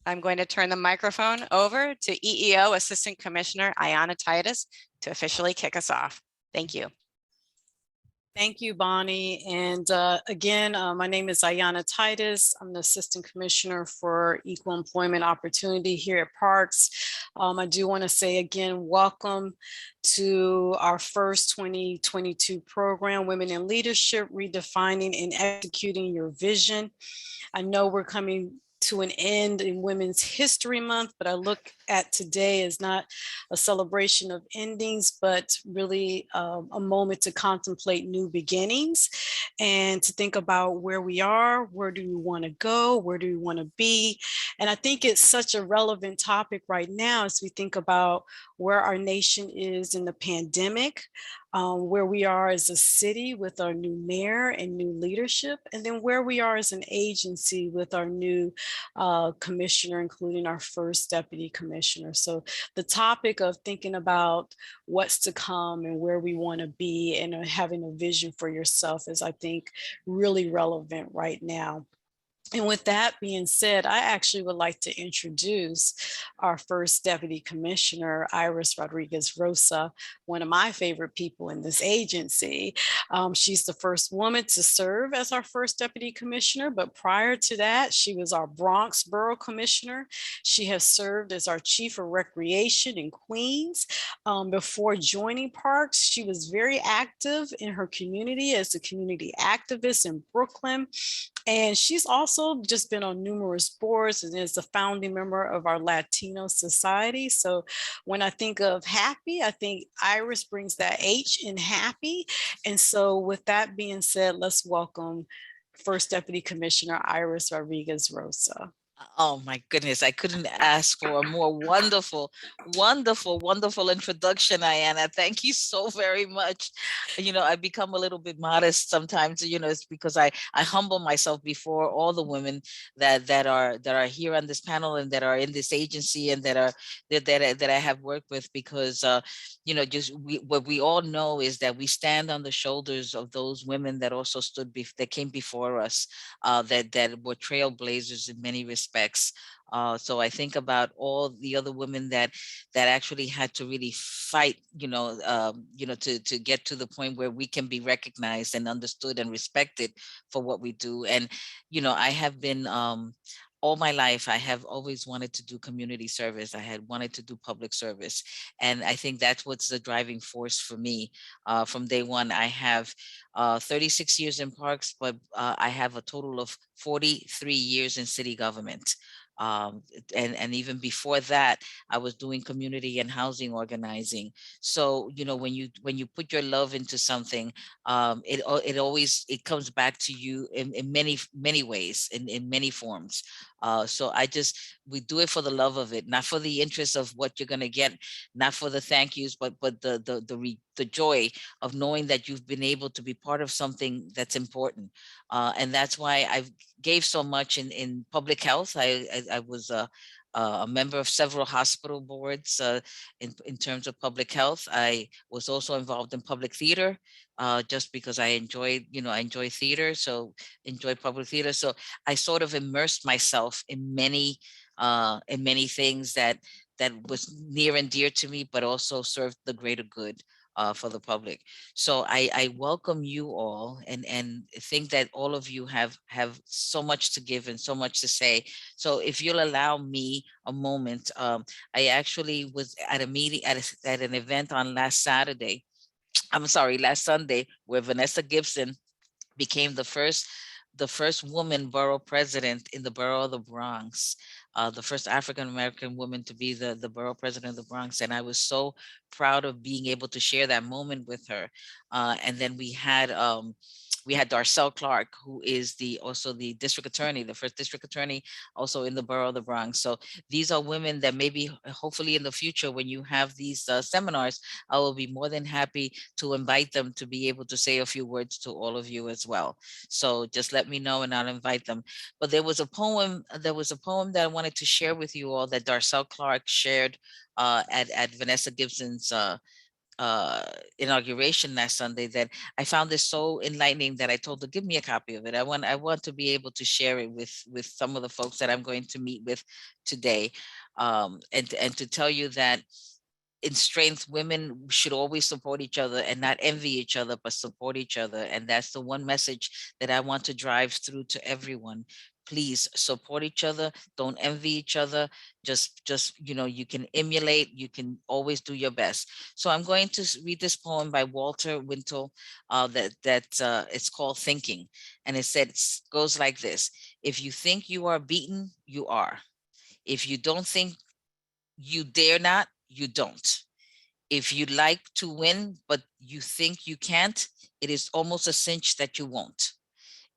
I'm going to turn the microphone over to EEO Assistant Commissioner Ayanna Titus to officially kick us off. Thank you. Thank you, Bonnie. And again, my name is Ayanna Titus. I'm the Assistant Commissioner for Equal Employment Opportunity here at Parks. I do want to say again, welcome to our first 2022 program, Women in Leadership, Redefining and Executing Your Vision. I know we're coming to an end in Women's History Month, but I look at today as not a celebration of endings, but really a moment to contemplate new beginnings and to think about where we are, where do we want to go, where do we want to be. And I think it's such a relevant topic right now as we think about where our nation is in the pandemic, where we are as a city with our new mayor and new leadership, and then where we are as an agency with our new commissioner, including our first deputy commissioner. So the topic of thinking about what's to come and where we want to be and having a vision for yourself is, I think, really relevant right now. And with that being said, I actually would like to introduce our first Deputy Commissioner, Iris Rodriguez-Rosa, one of my favorite people in this agency. She's the first woman to serve as our first Deputy Commissioner, but prior to that, she was our Bronx Borough Commissioner. She has served as our Chief of Recreation in Queens. Before joining Parks, she was very active in her community as a community activist in Brooklyn. And she's also just been on numerous boards and is a founding member of our Latino Society. So when I think of happy, I think Iris brings that H in happy. And so with that being said, let's welcome First Deputy Commissioner Iris Rodriguez-Rosa. Oh my goodness, I couldn't ask for a more wonderful, wonderful, wonderful introduction, Ayanna. Thank you so very much. You know, I become a little bit modest sometimes, you know, it's because I humble myself before all the women that are here on this panel and that are in this agency and that I have worked with, because you know, just what we all know is that we stand on the shoulders of those women that also that came before us, that were trailblazers in many respects. So I think about all the other women that actually had to really fight, you know, to get to the point where we can be recognized and understood and respected for what we do. And you know, I have been all my life, I have always wanted to do community service. I had wanted to do public service. And I think that's what's the driving force for me. From day one, I have 36 years in parks, but I have a total of 43 years in city government. Um, and even before that, I was doing community and housing organizing. So, you know, when you put your love into something, it always, it comes back to you in many ways, in many forms. So we do it for the love of it, not for the interest of what you're going to get, not for the thank yous, but the joy of knowing that you've been able to be part of something that's important. And that's why I gave so much in public health. I was a member of several hospital boards in terms of public health. I was also involved in public theater, just because I enjoyed, you know, I enjoy theater, so enjoy public theater. So I sort of immersed myself in many things that was near and dear to me, but also served the greater good for the public. So I welcome you all, and think that all of you have so much to give and so much to say. So if you'll allow me a moment, I actually was at a meeting at an event on last Sunday, where Vanessa Gibson became the first woman borough president in the borough of the Bronx, the first African American woman to be the borough president of the Bronx. And I was so proud of being able to share that moment with her. And then we had Darcel Clark, who is also the district attorney, the first district attorney, also in the borough of the Bronx. So these are women that maybe, hopefully in the future, when you have these seminars, I will be more than happy to invite them to be able to say a few words to all of you as well. So just let me know and I'll invite them. But there was a poem that I wanted to share with you all that Darcel Clark shared at Vanessa Gibson's inauguration last Sunday that I found this so enlightening that I told her, give me a copy of it. I want to be able to share it with some of the folks that I'm going to meet with today. And to tell you that in strength, women should always support each other and not envy each other, but support each other. And that's the one message that I want to drive through to everyone. Please support each other. Don't envy each other. Just, you can emulate, you can always do your best. So I'm going to read this poem by Walter Wintle that it's called Thinking. And it goes like this. If you think you are beaten, you are. If you don't think you dare not, you don't. If you like to win, but you think you can't, it is almost a cinch that you won't.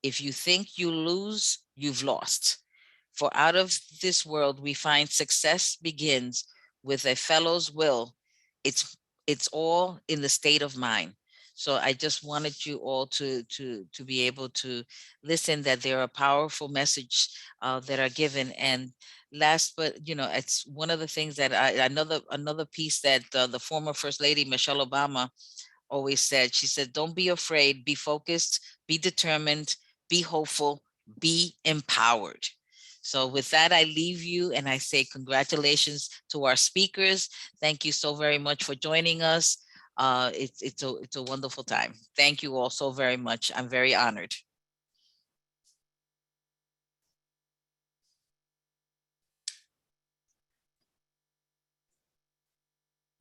If you think you lose, you've lost. For out of this world, we find success begins with a fellow's will. It's all in the state of mind. So I just wanted you all to be able to listen, that there are powerful messages that are given. And last, but it's one of the things that another piece that the former First Lady Michelle Obama always said. She said, don't be afraid, be focused, be determined, be hopeful, be empowered. So with that, I leave you and I say congratulations to our speakers. Thank you so very much for joining us. It's a wonderful time. Thank you all so very much. I'm very honored.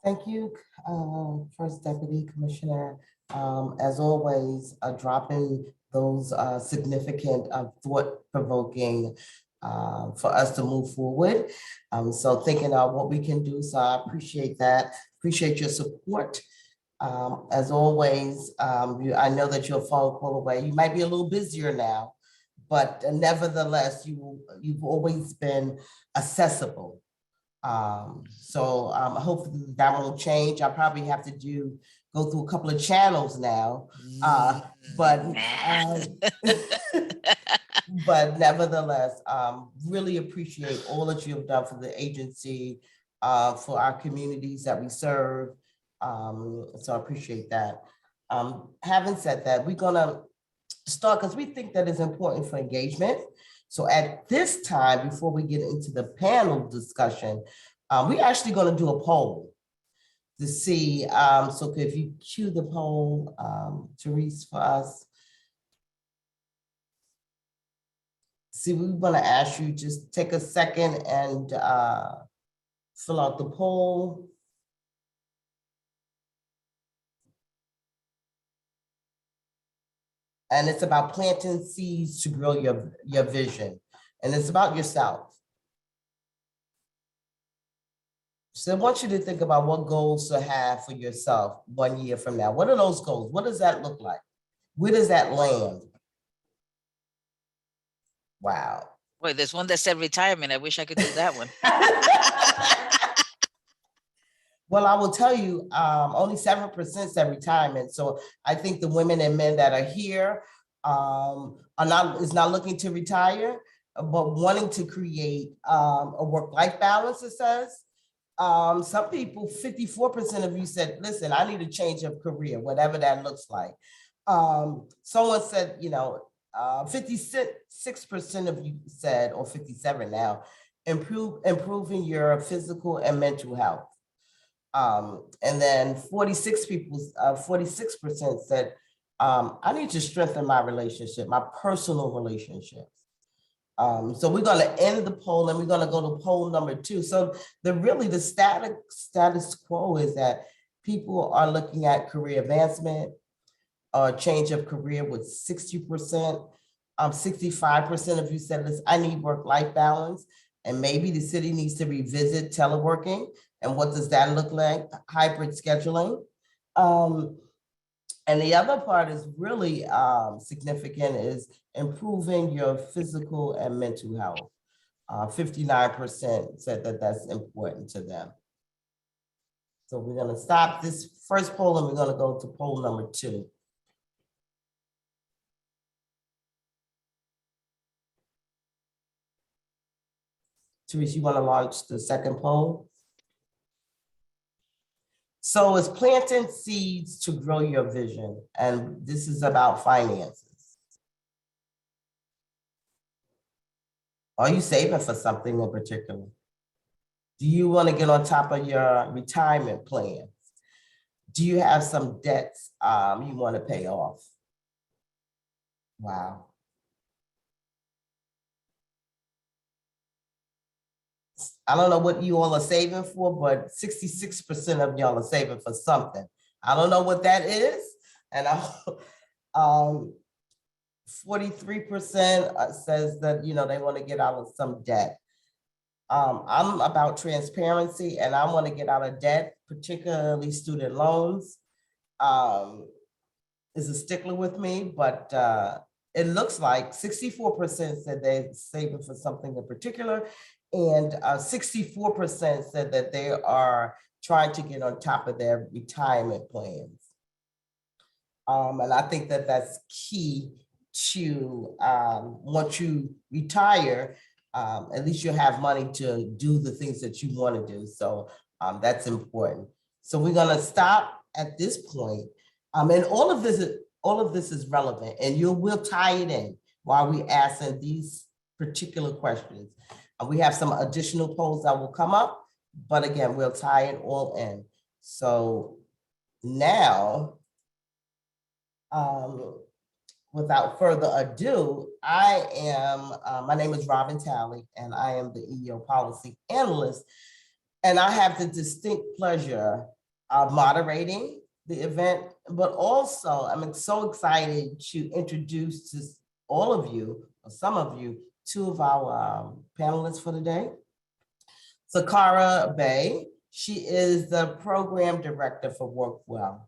Thank you, First Deputy Commissioner. As always, dropping those significant, thought-provoking for us to move forward. So thinking of what we can do. So I appreciate that. Appreciate your support. As always, I know that you're a phone call away. You might be a little busier now, but nevertheless, you've always been accessible. So hopefully that won't change. I probably have to go through a couple of channels now, but but nevertheless, really appreciate all that you have done for the agency, for our communities that we serve. So I appreciate that. Having said that, we're gonna start because we think that is important for engagement. So at this time, before we get into the panel discussion, we're actually going to do a poll to see. So if you cue the poll, Terese, for us. See, we want to ask you just take a second and fill out the poll. And it's about planting seeds to grow your vision. And it's about yourself. So I want you to think about what goals to have for yourself 1 year from now. What are those goals? What does that look like? Where does that land? Wow. Wait, there's one that said retirement. I wish I could do that one. Well, I will tell you, only 7% said retirement. So I think the women and men that are here is not looking to retire, but wanting to create a work-life balance, it says. Some people, 54% of you said, listen, I need a change of career, whatever that looks like. Someone said, 56% of you said, or 57 now, improving your physical and mental health. And then 46% said, I need to strengthen my relationship, my personal relationships. So we're going to end the poll and we're going to go to poll number 2. So the status quo is that people are looking at career advancement or change of career with 60%. 65% of you said, listen, I need work-life balance. And maybe the city needs to revisit teleworking. And what does that look like? Hybrid scheduling. And the other part is really significant is improving your physical and mental health. 59% said that that's important to them. So we're going to stop this first poll and we're going to go to poll number 2. Terese, you want to launch the second poll? So it's planting seeds to grow your vision. And this is about finances. Are you saving for something in particular? Do you want to get on top of your retirement plans? Do you have some debts you want to pay off? Wow. I don't know what you all are saving for, but 66% of y'all are saving for something. I don't know what that is. And 43% says that, you know, they want to get out of some debt. I'm about transparency and I want to get out of debt, particularly student loans. Is a stickler with me, but it looks like 64% said they're saving for something in particular, and 64% said that they are trying to get on top of their retirement plans. And I think that that's key to once you retire, at least you'll have money to do the things that you want to do. So that's important. So we're gonna stop at this point. And all of this is relevant, and we'll tie it in while we answer these particular questions. We have some additional polls that will come up, but again, we'll tie it all in. So now, without further ado, my name is Robin Talley, and I am the EEO Policy Analyst, and I have the distinct pleasure of moderating the event, but also I'm so excited to introduce to all of you, or some of you, two of our panelists for today. Sakara Bay, she is the Program Director for WorkWell.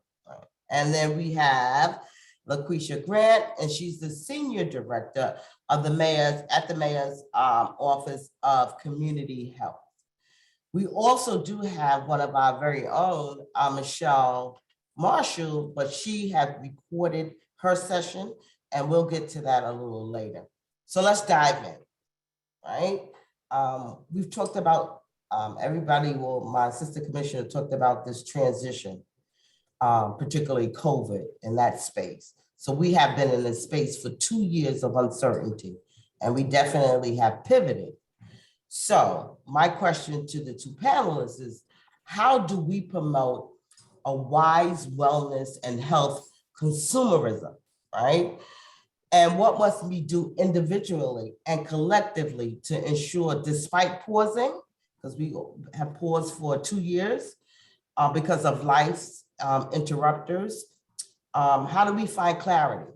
And then we have Laquisha Grant, and she's the Senior Director of the Mayor's Office of Community Health. We also do have one of our very own, Michele Marshall, but she has recorded her session, and we'll get to that a little later. So let's dive in, right? We've talked about, my assistant commissioner talked about this transition, particularly COVID in that space. So we have been in this space for 2 years of uncertainty, and we definitely have pivoted. So my question to the two panelists is, how do we promote a wise wellness and health consumerism, right? And what must we do individually and collectively to ensure, despite pausing, because we have paused for 2 years because of life's interrupters, how do we find clarity?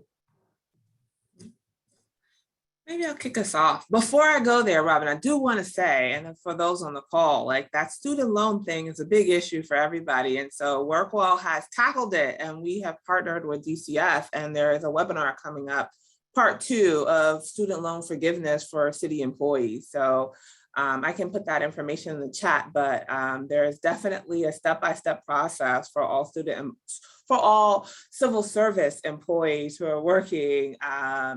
Maybe I'll kick us off. Before I go there, Robin, I do want to say, and for those on the call, like that student loan thing is a big issue for everybody. And so WorkWell has tackled it, and we have partnered with DCF, and there is a webinar coming up, part 2 of student loan forgiveness for city employees. So I can put that information in the chat, but there is definitely a step-by-step process for all civil service employees who are working,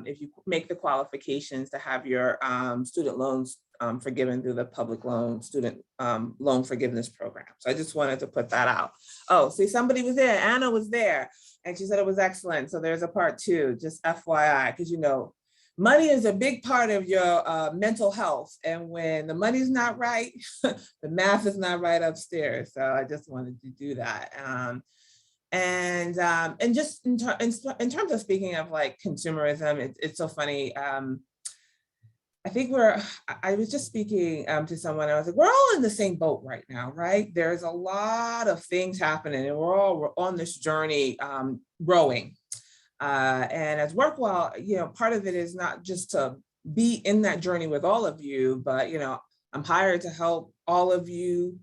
if you make the qualifications to have your student loans forgiven through the public student loan forgiveness program. So I just wanted to put that out. Oh, see, somebody was there. Anna was there, and she said it was excellent. So there's a part 2, just FYI, because you know, money is a big part of your mental health. And when the money's not right, the math is not right upstairs. So I just wanted to do that. And just in terms of speaking of like consumerism, it's so funny. I think I was just speaking to someone, I was like, we're all in the same boat right now, right? There's a lot of things happening, and we're on this journey growing. And as WorkWell, you know, part of it is not just to be in that journey with all of you, but, you know, I'm hired to help all of you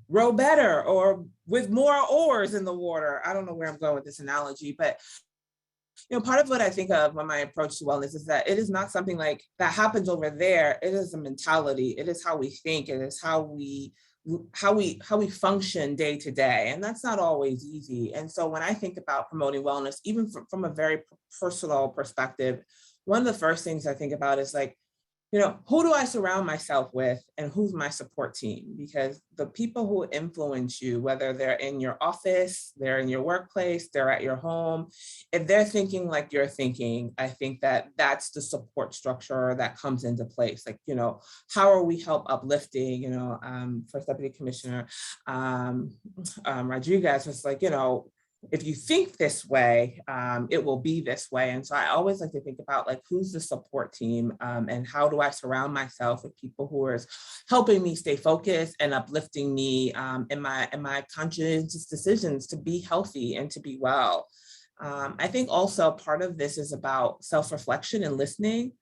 row better or with more oars in the water. I don't know where I'm going with this analogy, but you know, part of what I think of when my approach to wellness is that it is not something like that happens over there. It is a mentality. It is how we think. It is how we function day to day. And that's not always easy. And so when I think about promoting wellness, even from a very personal perspective, one of the first things I think about is like, who do I surround myself with and who's my support team? Because the people who influence you, whether they're in your office, they're in your workplace, they're at your home, if they're thinking like you're thinking, I think that that's the support structure that comes into place. Like, how are we help uplifting, First Deputy Commissioner Rodriguez was like, if you think this way, it will be this way. And so I always like to think about like, who's the support team and how do I surround myself with people who are helping me stay focused and uplifting me in my conscientious decisions to be healthy and to be well. I think also part of this is about self-reflection and listening.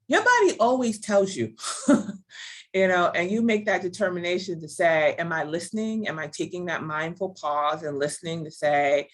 Your body always tells you, and you make that determination to say, am I listening? Am I taking that mindful pause and listening to say,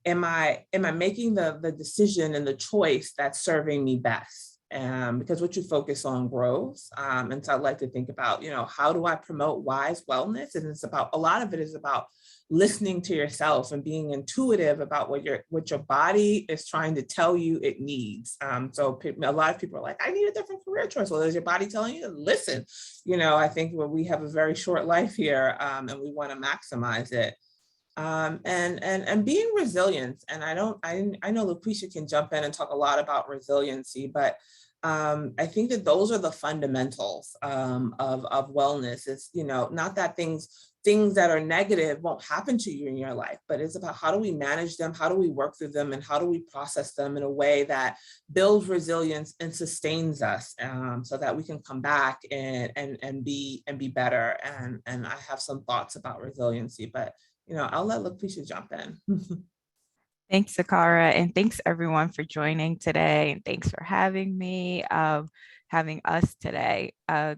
am I making the decision and the choice that's serving me best? Because what you focus on grows. And so I'd like to think about, how do I promote wise wellness? And it's about, a lot of it is about listening to yourself and being intuitive about what your body is trying to tell you it needs. So a lot of people are like, I need a different career choice. Well, is your body telling you? Listen, I think we have a very short life here and we want to maximize it. And being resilient. And I know Laquisha can jump in and talk a lot about resiliency, but I think that those are the fundamentals of wellness. It's, not that things that are negative won't happen to you in your life, but it's about how do we manage them, how do we work through them, and how do we process them in a way that builds resilience and sustains us so that we can come back and be better. And I have some thoughts about resiliency, but I'll let Laquisha jump in. Thanks, Sakara, and thanks everyone for joining today, and thanks for having me, having us today. I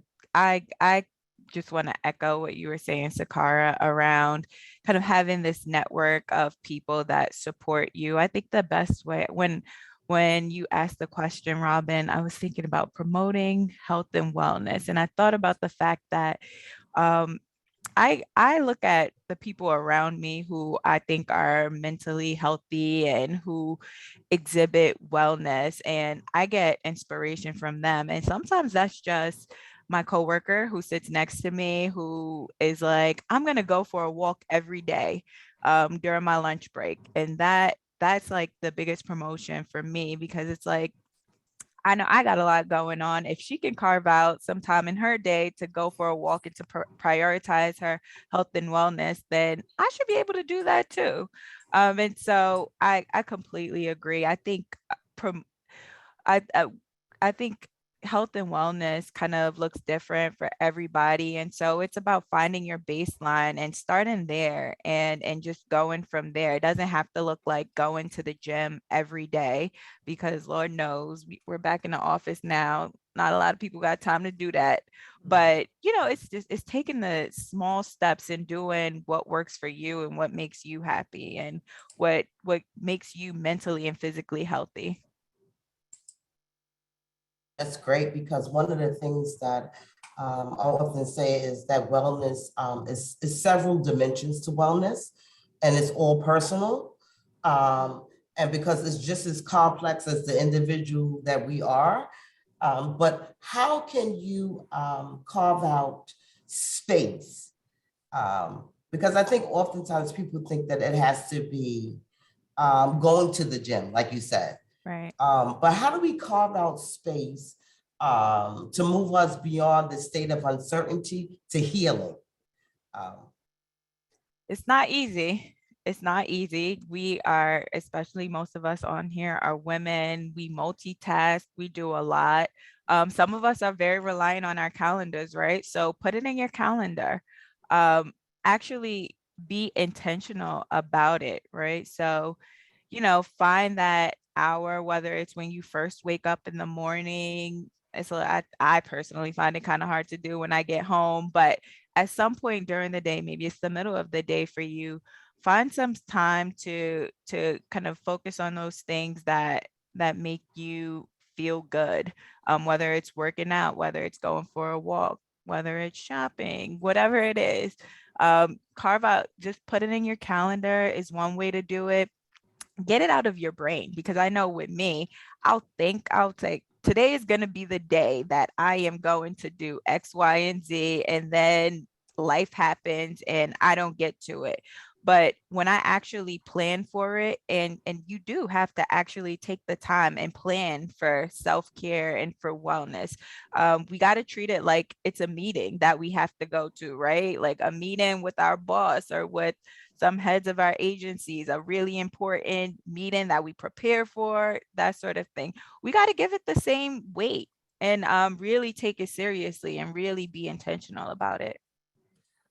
just want to echo what you were saying, Sakara, around kind of having this network of people that support you. I think the best way, when you asked the question, Robin, I was thinking about promoting health and wellness, and I thought about the fact that I look at the people around me who I think are mentally healthy and who exhibit wellness, and I get inspiration from them. And sometimes that's just my coworker who sits next to me, who is like, I'm going to go for a walk every day during my lunch break. And that's like the biggest promotion for me, because it's like, I know I got a lot going on. If she can carve out some time in her day to go for a walk and to prioritize her health and wellness, then I should be able to do that too. And so I completely agree. I think I think health and wellness kind of looks different for everybody. And so it's about finding your baseline and starting there and just going from there. It doesn't have to look like going to the gym every day, because Lord knows we're back in the office now. Not a lot of people got time to do that. But, it's taking the small steps and doing what works for you and what makes you happy and what makes you mentally and physically healthy. That's great, because one of the things that I often say is that wellness is several dimensions to wellness, and it's all personal. And because it's just as complex as the individual that we are. But how can you carve out space? Because I think oftentimes people think that it has to be going to the gym, like you said. Right. But how do we carve out space to move us beyond the state of uncertainty to healing? It's not easy. It's not easy. We are, especially most of us on here are women. We multitask. We do a lot. Some of us are very reliant on our calendars, right? So put it in your calendar. Actually be intentional about it, right? So, find that hour, whether it's when you first wake up in the morning. I personally find it kind of hard to do when I get home, but at some point during the day, maybe it's the middle of the day for you, find some time to kind of focus on those things that make you feel good, whether it's working out, whether it's going for a walk, whether it's shopping, whatever it is. Carve out, just put it in your calendar is one way to do it. Get it out of your brain, because I know with me, I'll say, today is going to be the day that I am going to do X, Y, and Z, and then life happens and I don't get to it. But when I actually plan for it, and you do have to actually take the time and plan for self-care and for wellness, we got to treat it like it's a meeting that we have to go to, right? Like a meeting with our boss or with some heads of our agencies, a really important meeting that we prepare for, that sort of thing. We got to give it the same weight and really take it seriously and really be intentional about it.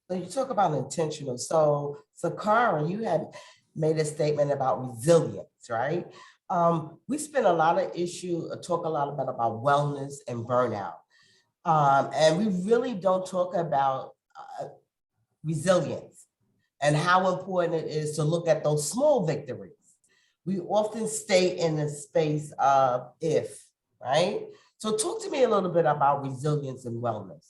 So you talk about intentional. So Sakara, you had made a statement about resilience, right? We spend a lot of talk a lot about wellness and burnout. And we really don't talk about resilience and how important it is to look at those small victories. We often stay in the space of if, right? So talk to me a little bit about resilience and wellness.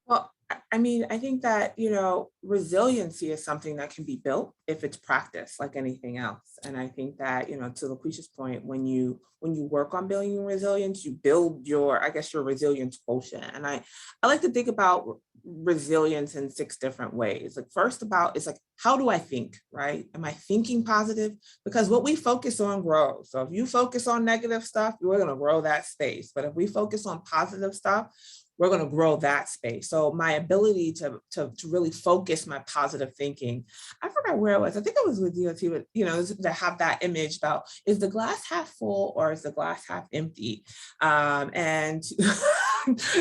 Well, I mean, I think that, you know, resiliency is something that can be built if it's practiced like anything else. And I think that, you know, to Laquisha's point, when you work on building resilience, you build your, I guess, your resilience quotient. And I like to think about resilience in 6 different ways. Like first it's like, how do I think, right? Am I thinking positive? Because what we focus on grows. So if you focus on negative stuff, you're going to grow that space. But if we focus on positive stuff, we're going to grow that space. So my ability to really focus my positive thinking, I forgot where it was. I think it was with DOT, but you know, to have that image about, is the glass half full or is the glass half empty? And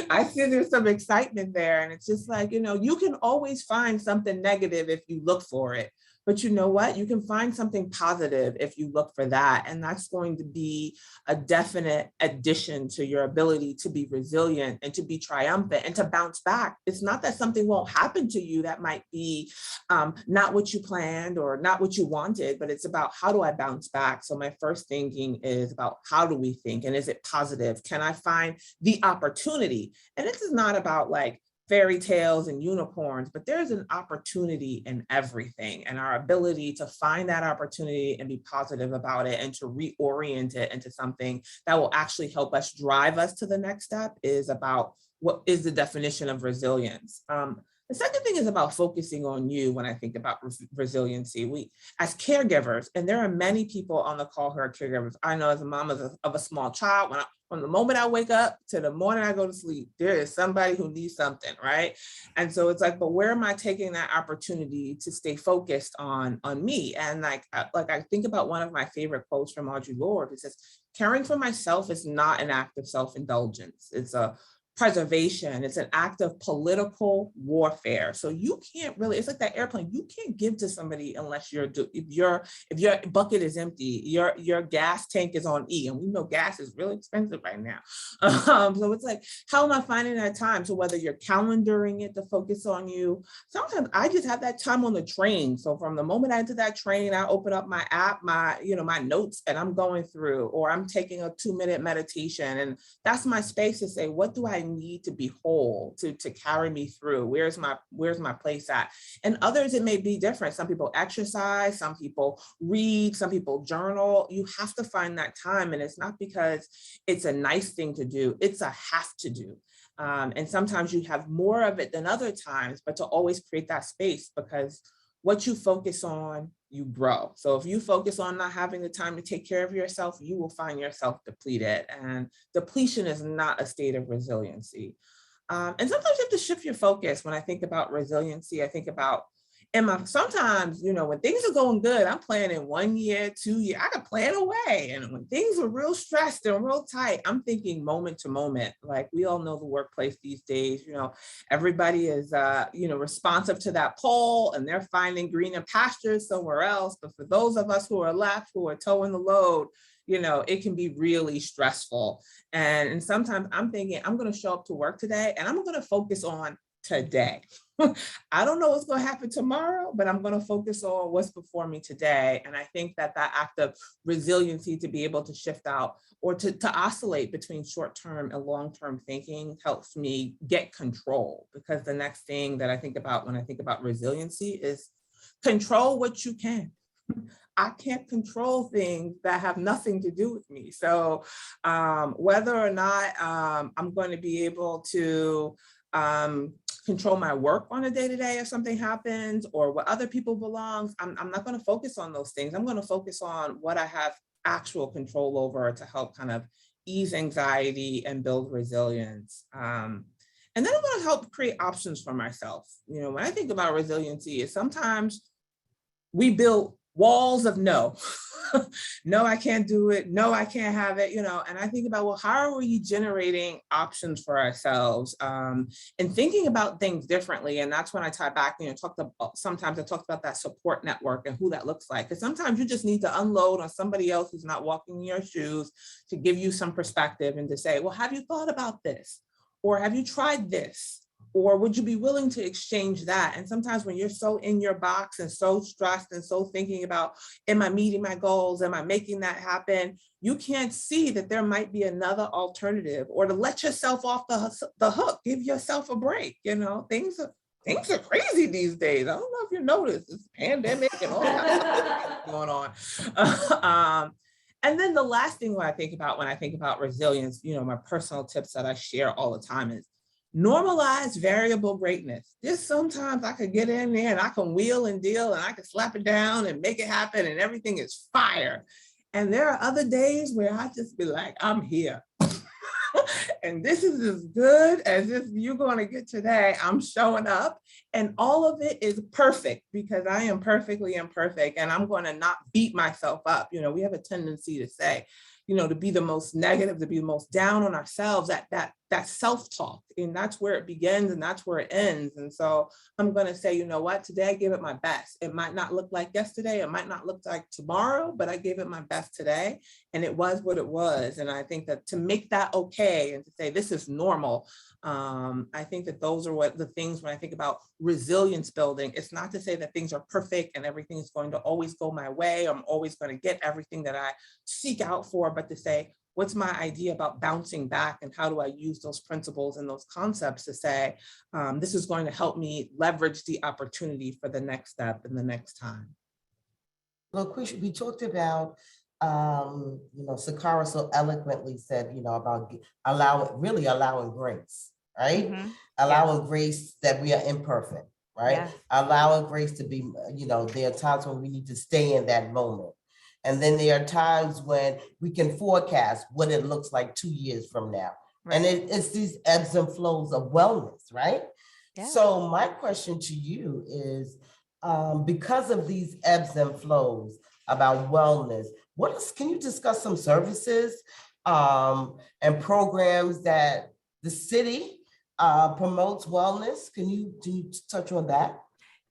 I see there's some excitement there. And it's just like, you know, you can always find something negative if you look for it. But you know what? You can find something positive if you look for that. And that's going to be a definite addition to your ability to be resilient and to be triumphant and to bounce back. It's not that something won't happen to you that might be not what you planned or not what you wanted, but it's about how do I bounce back? So my first thinking is about how do we think? And is it positive? Can I find the opportunity? And this is not about like fairy tales and unicorns, but there's an opportunity in everything, and our ability to find that opportunity and be positive about it and to reorient it into something that will actually help us drive us to the next step is about what is the definition of resilience. The second thing is about focusing on you. When I think about resiliency, we as caregivers, and there are many people on the call who are caregivers. I know as a mom of a small child, from the moment I wake up to the morning I go to sleep, there is somebody who needs something, right? And so it's like, but where am I taking that opportunity to stay focused on me? And like I think about one of my favorite quotes from Audre Lorde. It says, caring for myself is not an act of self-indulgence. It's a preservation. It's an act of political warfare. So you can't really, it's like that airplane, you can't give to somebody unless if your bucket is empty, your gas tank is on E, and we know gas is really expensive right now. So it's like, how am I finding that time? So whether you're calendaring it to focus on you, sometimes I just have that time on the train. So from the moment I enter that train, I open up my app, my notes, and I'm going through, or I'm taking a 2-minute meditation. And that's my space to say, what do I need to be whole to carry me through? Where's my place at? And others, it may be different. Some people exercise, some people read, some people journal. You have to find that time. And it's not because it's a nice thing to do, it's a have to do. And sometimes you have more of it than other times, but to always create that space, because what you focus on, you grow. So if you focus on not having the time to take care of yourself, you will find yourself depleted. And depletion is not a state of resiliency. And sometimes you have to shift your focus. When I think about resiliency, I think about, sometimes, when things are going good, I'm planning 1 year, 2 years, I can plan away. And when things are real stressed and real tight, I'm thinking moment to moment. Like we all know the workplace these days, everybody is, responsive to that poll, and they're finding greener pastures somewhere else. But for those of us who are left, who are towing the load, it can be really stressful. And sometimes I'm thinking, I'm going to show up to work today and I'm going to focus on today. I don't know what's going to happen tomorrow, but I'm going to focus on what's before me today. And I think that act of resiliency to be able to shift out or to oscillate between short-term and long-term thinking helps me get control. Because the next thing that I think about when I think about resiliency is control what you can. I can't control things that have nothing to do with me. So whether or not I'm going to be able to control my work on a day-to-day if something happens, or what other people belongs, I'm not going to focus on those things. I'm going to focus on what I have actual control over to help kind of ease anxiety and build resilience. And then I'm going to help create options for myself. You know, when I think about resiliency, is sometimes we build walls of no. No, I can't do it. No, I can't have it, you know. And I think about, well, how are we generating options for ourselves and thinking about things differently? And that's when I tie back, you know, sometimes I talked about that support network and who that looks like. Because sometimes you just need to unload on somebody else who's not walking in your shoes to give you some perspective and to say, well, have you thought about this? Or have you tried this? Or would you be willing to exchange that? And sometimes when you're so in your box and so stressed and so thinking about, am I meeting my goals? Am I making that happen? You can't see that there might be another alternative, or to let yourself off the hook, give yourself a break. You know, things are crazy these days. I don't know if you noticed, this pandemic and all that going on. And then the last thing when I think about resilience, you know, my personal tips that I share all the time is normalize variable greatness. Just sometimes I could get in there and I can wheel and deal and I can slap it down and make it happen and everything is fire. And there are other days where I just be like, I'm here. And this is as good as if you're going to get today. I'm showing up and all of it is perfect because I am perfectly imperfect and I'm going to not beat myself up. You know, we have a tendency to say, you know, to be the most negative, to be the most down on ourselves, that self-talk, and that's where it begins and that's where it ends. And so I'm going to say, you know what, today I gave it my best. It might not look like yesterday, it might not look like tomorrow, but I gave it my best today and it was what it was. And I think that to make that okay and to say this is normal, I think that those are what the things when I think about resilience building. It's not to say that things are perfect and everything is going to always go my way. I'm always going to get everything that I seek out for, but to say, what's my idea about bouncing back and how do I use those principles and those concepts to say, this is going to help me leverage the opportunity for the next step and the next time. Laquisha, we talked about, you know, Sakara so eloquently said, you know, about allowing grace, right? Mhm. Allowing grace that we are imperfect, right? Yes. Allowing grace to be, you know, there are times when we need to stay in that moment. And then there are times when we can forecast what it looks like 2 years from now. Right. And it's these ebbs and flows of wellness, right? Yeah. So my question to you is, because of these ebbs and flows about wellness, can you discuss some services and programs that the city promotes wellness? Can you touch on that?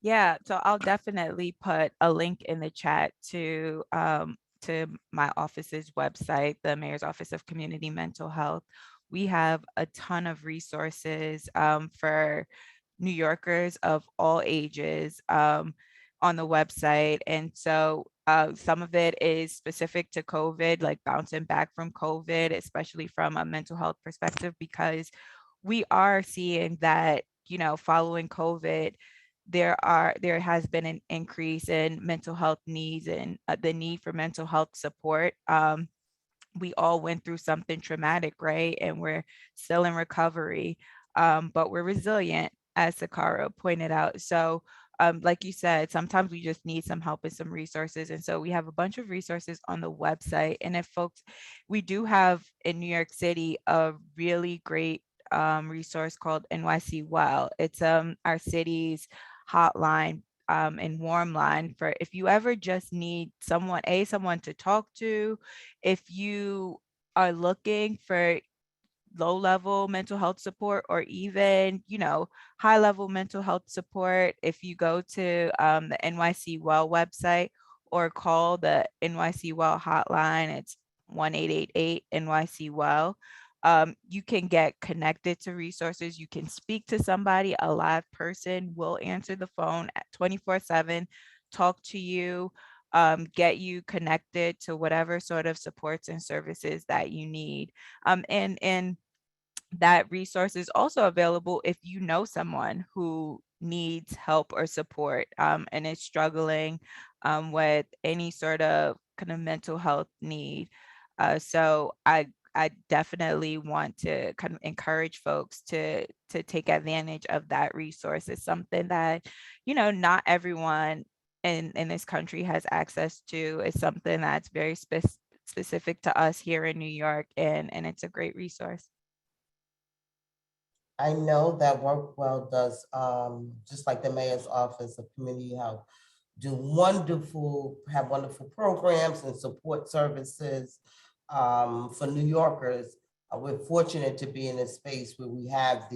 Yeah, so I'll definitely put a link in the chat to my office's website, the Mayor's Office of Community Mental Health. We have a ton of resources for New Yorkers of all ages on the website. And so some of it is specific to COVID, like bouncing back from COVID, especially from a mental health perspective, because we are seeing that, you know, following COVID, there has been an increase in mental health needs and the need for mental health support. We all went through something traumatic, right? And we're still in recovery, but we're resilient, as Sakara pointed out. So like you said, sometimes we just need some help and some resources. And so we have a bunch of resources on the website. And if folks, we do have in New York City a really great resource called NYC Well. It's our city's hotline and warm line for if you ever just need someone to talk to, if you are looking for low level mental health support, or even, you know, high level mental health support. If you go to the NYC Well website or call the NYC Well hotline, it's 1-888 NYC Well. You can get connected to resources. You can speak to somebody. A live person will answer the phone at 24/7, talk to you, get you connected to whatever sort of supports and services that you need. And that resource is also available if you know someone who needs help or support and is struggling with any sort of kind of mental health need. So I definitely want to kind of encourage folks to take advantage of that resource. It's something that, you know, not everyone in this country has access to. It's something that's very specific to us here in New York, and it's a great resource. I know that WorkWell does, just like the mayor's office of community health, have wonderful programs and support services for New Yorkers. We're fortunate to be in a space where we have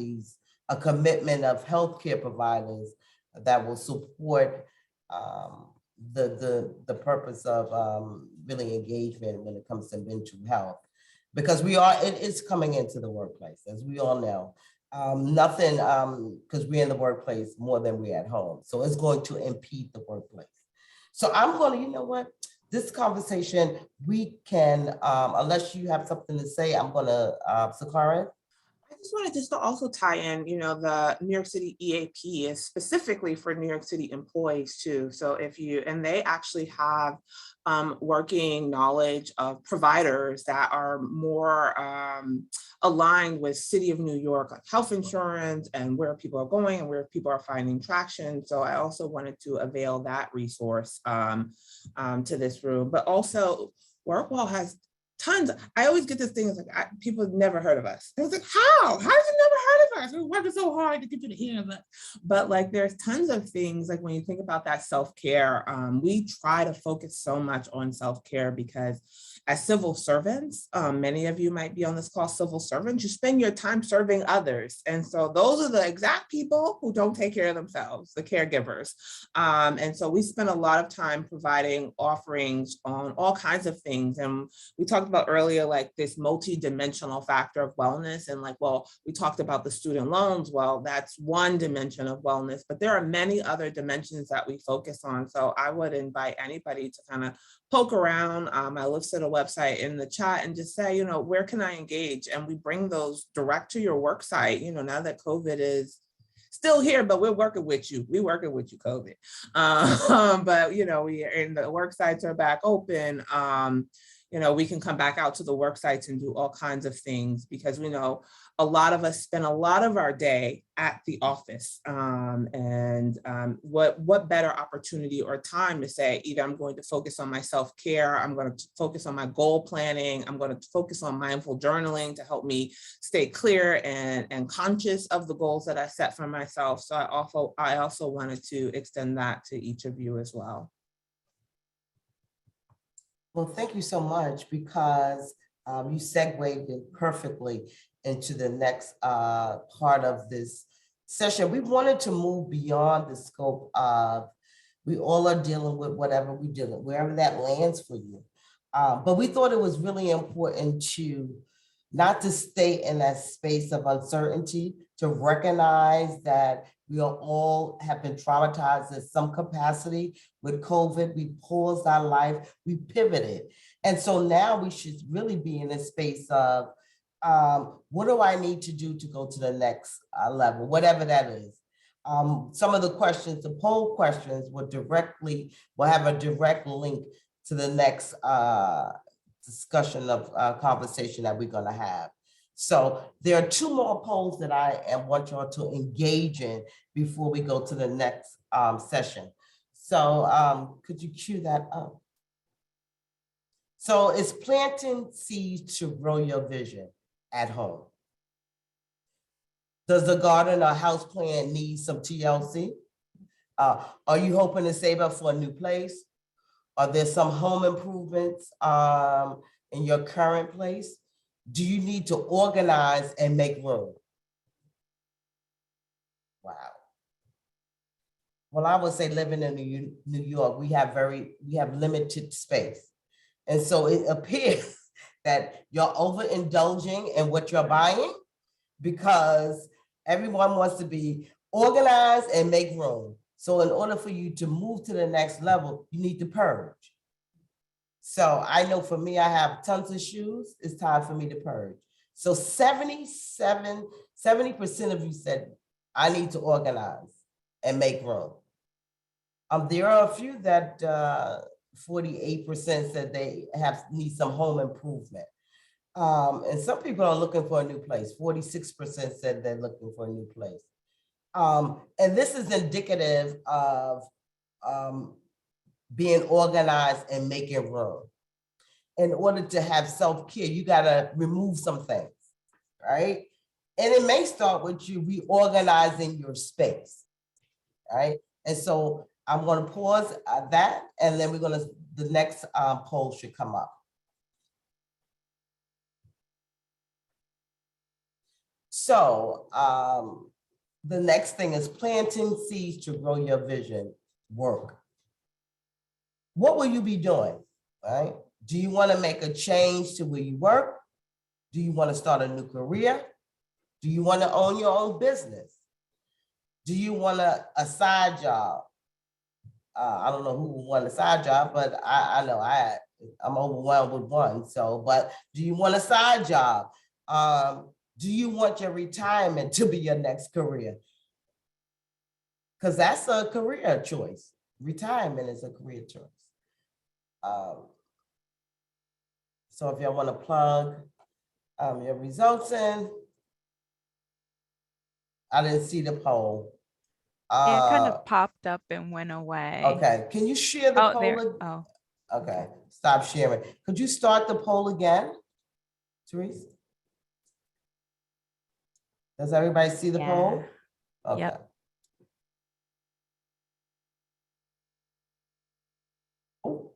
a commitment of healthcare providers that will support the purpose of really engagement when it comes to mental health, because it is coming into the workplace, as we all know. Nothing, because we're in the workplace more than we're at home. So it's going to impede the workplace. So I'm going to, you know what, this conversation, we can, unless you have something to say, I'm going to, Sakara. I just wanted to also tie in, the New York City EAP is specifically for New York City employees too. So and they actually have working knowledge of providers that are more aligned with City of New York, like health insurance and where people are going and where people are finding traction. So I also wanted to avail that resource to this room, but also WorkWell has tons. I always get this thing, it's like people have never heard of us. I was like, how? How has it never heard of us? We're working so hard to get you to hear of us. But like, there's tons of things, like when you think about that self-care, we try to focus so much on self-care because as civil servants, many of you might be on this call, civil servants, you spend your time serving others. And so those are the exact people who don't take care of themselves, the caregivers. And so we spend a lot of time providing offerings on all kinds of things. And we talked about earlier, like this multi-dimensional factor of wellness. And like, well, we talked about the student loans. Well, that's one dimension of wellness, but there are many other dimensions that we focus on. So I would invite anybody to kind of poke around. I listed a website in the chat and just say, where can I engage? And we bring those direct to your work site. Now that COVID is still here, but we're working with you. We're working with you, COVID. But, we in the work sites are back open. We can come back out to the work sites and do all kinds of things because we know a lot of us spend a lot of our day at the office. What better opportunity or time to say, either I'm going to focus on my self-care, I'm going to focus on my goal planning, I'm going to focus on mindful journaling to help me stay clear and conscious of the goals that I set for myself. So I also wanted to extend that to each of you as well. Well, thank you so much, because you segued it perfectly into the next part of this session. We wanted to move beyond the scope of, we all are dealing with whatever we're dealing, wherever that lands for you. But we thought it was really important to not to stay in that space of uncertainty, to recognize that we all have been traumatized in some capacity with COVID. We paused our life, we pivoted. And so now we should really be in a space of, what do I need to do to go to the next level, whatever that is. Some of the questions, the poll questions will have a direct link to the next discussion of conversation that we're gonna have. So there are two more polls that I want y'all to engage in before we go to the next session. So could you cue that up? So it's planting seeds to grow your vision at home. Does the garden or house plant need some TLC? Are you hoping to save up for a new place? Are there some home improvements in your current place? Do you need to organize and make room? Wow. Well, I would say living in New York, we have limited space. And so it appears that you're overindulging in what you're buying because everyone wants to be organized and make room. So in order for you to move to the next level, you need to purge. So I know for me, I have tons of shoes. It's time for me to purge. So 70% of you said, I need to organize and make room. There are a few that 48% said they need some home improvement. And some people are looking for a new place. 46% said they're looking for a new place. And this is indicative of being organized and making room. In order to have self-care, you gotta remove some things, right? And it may start with you reorganizing your space, right? And so I'm gonna pause at that, and then the next poll should come up. So the next thing is planting seeds to grow your vision work. What will you be doing, right? Do you want to make a change to where you work? Do you want to start a new career? Do you want to own your own business? Do you want a side job? I don't know who would want a side job, but I know I'm overwhelmed with one. So, but do you want a side job? Do you want your retirement to be your next career? Because that's a career choice. Retirement is a career choice. So if y'all want to plug your results in, I didn't see the poll. Yeah, it kind of popped up and went away. Okay, can you share the poll? There. Oh. Okay, stop sharing. Could you start the poll again, Terese? Does everybody see the poll? Okay. Yep. Oh.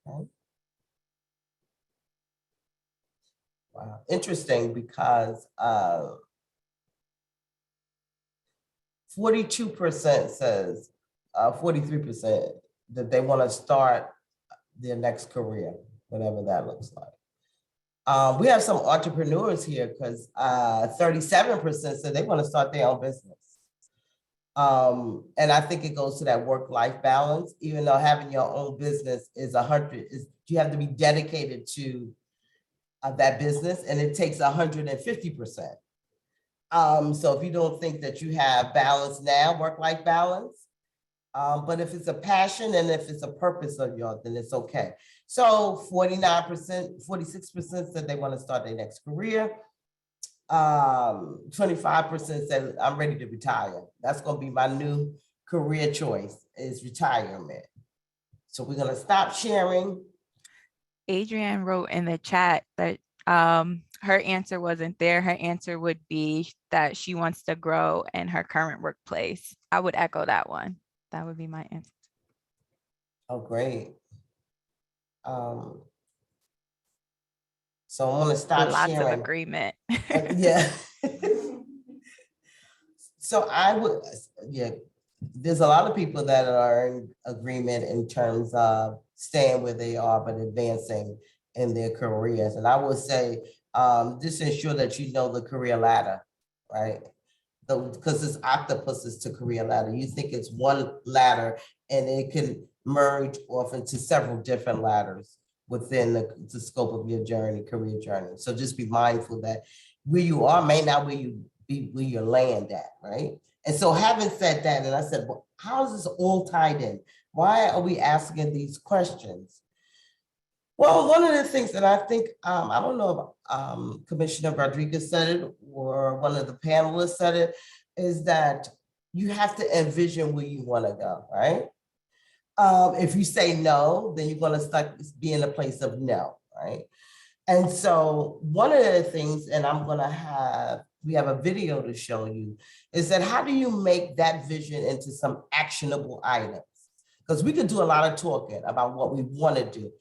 Okay. Wow, interesting because 42% says, 43% that they want to start their next career, whatever that looks like. We have some entrepreneurs here because 37% said they want to start their own business. And I think it goes to that work-life balance, even though having your own business is you have to be dedicated to that business, and it takes 150%. So if you don't think that you have balance now, work-life balance, but if it's a passion and if it's a purpose of yours, then it's okay. So 49%, 46% said they want to start their next career. 25% said I'm ready to retire. That's going to be my new career choice, is retirement. So we're going to stop sharing. Adrienne wrote in the chat that her answer wasn't there. Her answer would be that she wants to grow in her current workplace. I would echo that one. That would be my answer. Oh, great. So I'm going to stop Lots sharing. of agreement. Yeah. So there's a lot of people that are in agreement in terms of staying where they are, but advancing in their careers. And I would say, just ensure that you know the career ladder, right? Because it's octopuses to career ladder. You think it's one ladder and it can merge off into several different ladders within the scope of your journey, career journey. So just be mindful that where you are may not where you land at, right? And so having said that, and I said, well, how is this all tied in? Why are we asking these questions? Well, one of the things that I think, I don't know if Commissioner Rodriguez said it or one of the panelists said it, is that you have to envision where you want to go, right? If you say no, then you're going to be in a place of no, right? And so one of the things, and we have a video to show you, is that how do you make that vision into some actionable items? Because we could do a lot of talking about what we want to do,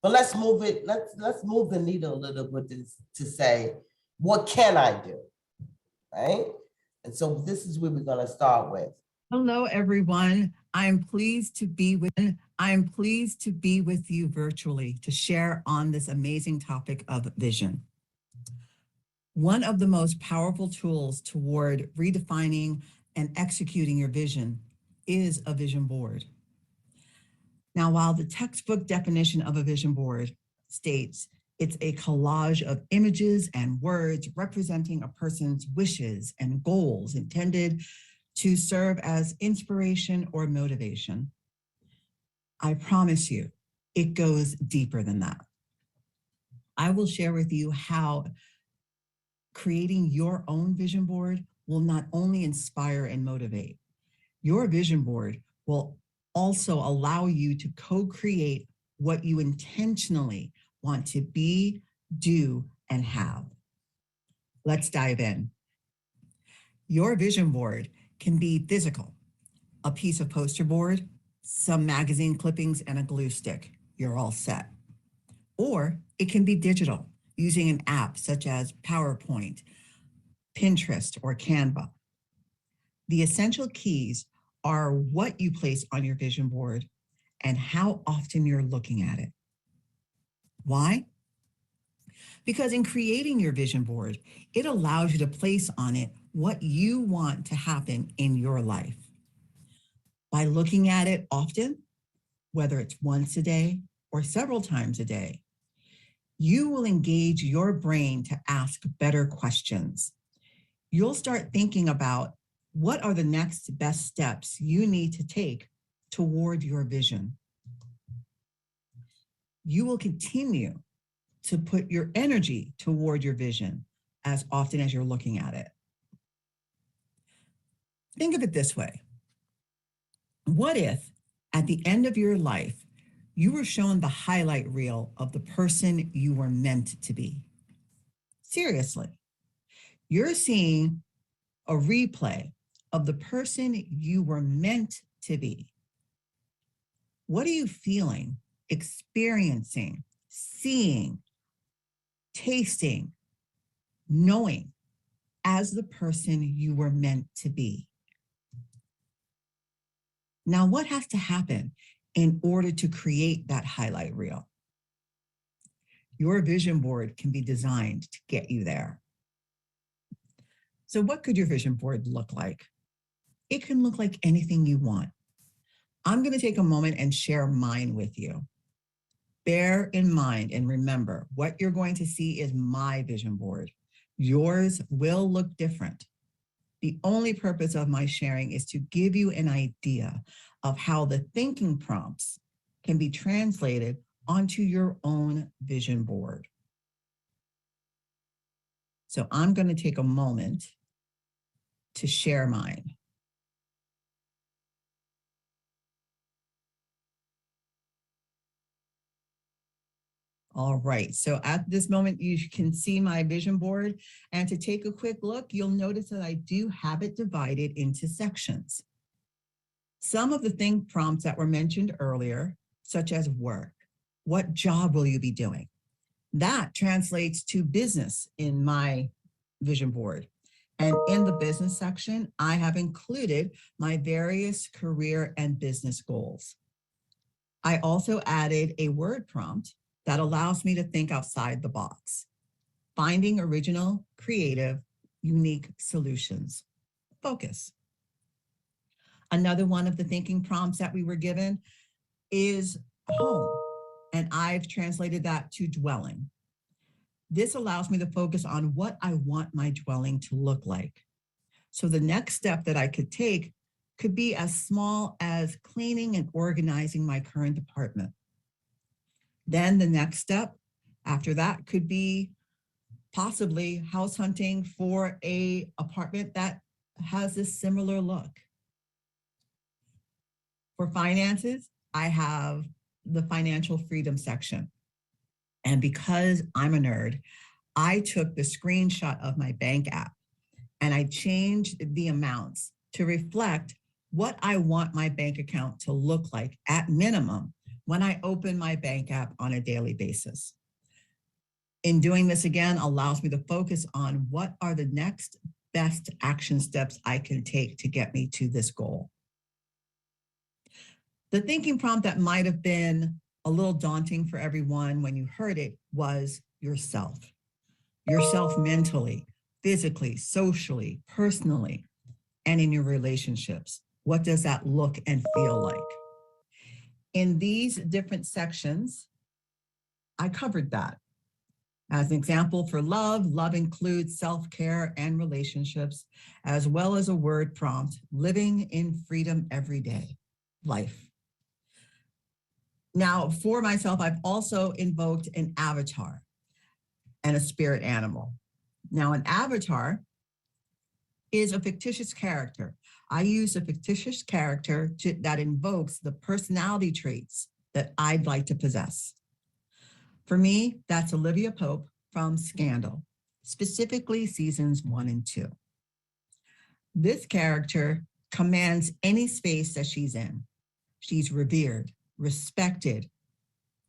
but let's move it. Let's move the needle a little bit to say, what can I do, right? And so this is where we're going to start with. Hello, everyone. I'm pleased to be with you virtually to share on this amazing topic of vision. One of the most powerful tools toward redefining and executing your vision is a vision board. Now, while the textbook definition of a vision board states it's a collage of images and words representing a person's wishes and goals intended to serve as inspiration or motivation. I promise you, it goes deeper than that. I will share with you how creating your own vision board will not only inspire and motivate, your vision board will also allow you to co-create what you intentionally want to be, do, and have. Let's dive in. Your vision board can be physical, a piece of poster board, some magazine clippings, and a glue stick. You're all set. Or it can be digital, using an app such as PowerPoint, Pinterest, or Canva. The essential keys are what you place on your vision board and how often you're looking at it. Why? Because in creating your vision board, it allows you to place on it what you want to happen in your life. By looking at it often, whether it's once a day or several times a day, you will engage your brain to ask better questions. You'll start thinking about what are the next best steps you need to take toward your vision. You will continue to put your energy toward your vision as often as you're looking at it. Think of it this way. What if at the end of your life, you were shown the highlight reel of the person you were meant to be? Seriously, you're seeing a replay of the person you were meant to be. What are you feeling, experiencing, seeing, tasting, knowing as the person you were meant to be? Now, what has to happen in order to create that highlight reel? Your vision board can be designed to get you there. So what could your vision board look like? It can look like anything you want. I'm going to take a moment and share mine with you. Bear in mind and remember, what you're going to see is my vision board. Yours will look different. The only purpose of my sharing is to give you an idea of how the thinking prompts can be translated onto your own vision board. So I'm going to take a moment to share mine. All right, so at this moment, you can see my vision board. And to take a quick look, you'll notice that I do have it divided into sections. Some of the think prompts that were mentioned earlier, such as work, what job will you be doing? That translates to business in my vision board. And in the business section, I have included my various career and business goals. I also added a word prompt that allows me to think outside the box, finding original, creative, unique solutions. Focus. Another one of the thinking prompts that we were given is home, and I've translated that to dwelling. This allows me to focus on what I want my dwelling to look like. So the next step that I could take could be as small as cleaning and organizing my current apartment. Then the next step after that could be possibly house hunting for an apartment that has a similar look. For finances, I have the financial freedom section. And because I'm a nerd, I took the screenshot of my bank app and I changed the amounts to reflect what I want my bank account to look like at minimum when I open my bank app on a daily basis. In doing this again allows me to focus on what are the next best action steps I can take to get me to this goal. The thinking prompt that might have been a little daunting for everyone when you heard it was yourself. Yourself mentally, physically, socially, personally, and in your relationships. What does that look and feel like? In these different sections, I covered that. As an example for love, love includes self-care and relationships, as well as a word prompt, living in freedom every day, life. Now, for myself, I've also invoked an avatar and a spirit animal. Now, an avatar is a fictitious character. I use a fictitious character that invokes the personality traits that I'd like to possess. For me, that's Olivia Pope from Scandal, specifically seasons 1 and 2. This character commands any space that she's in. She's revered, respected,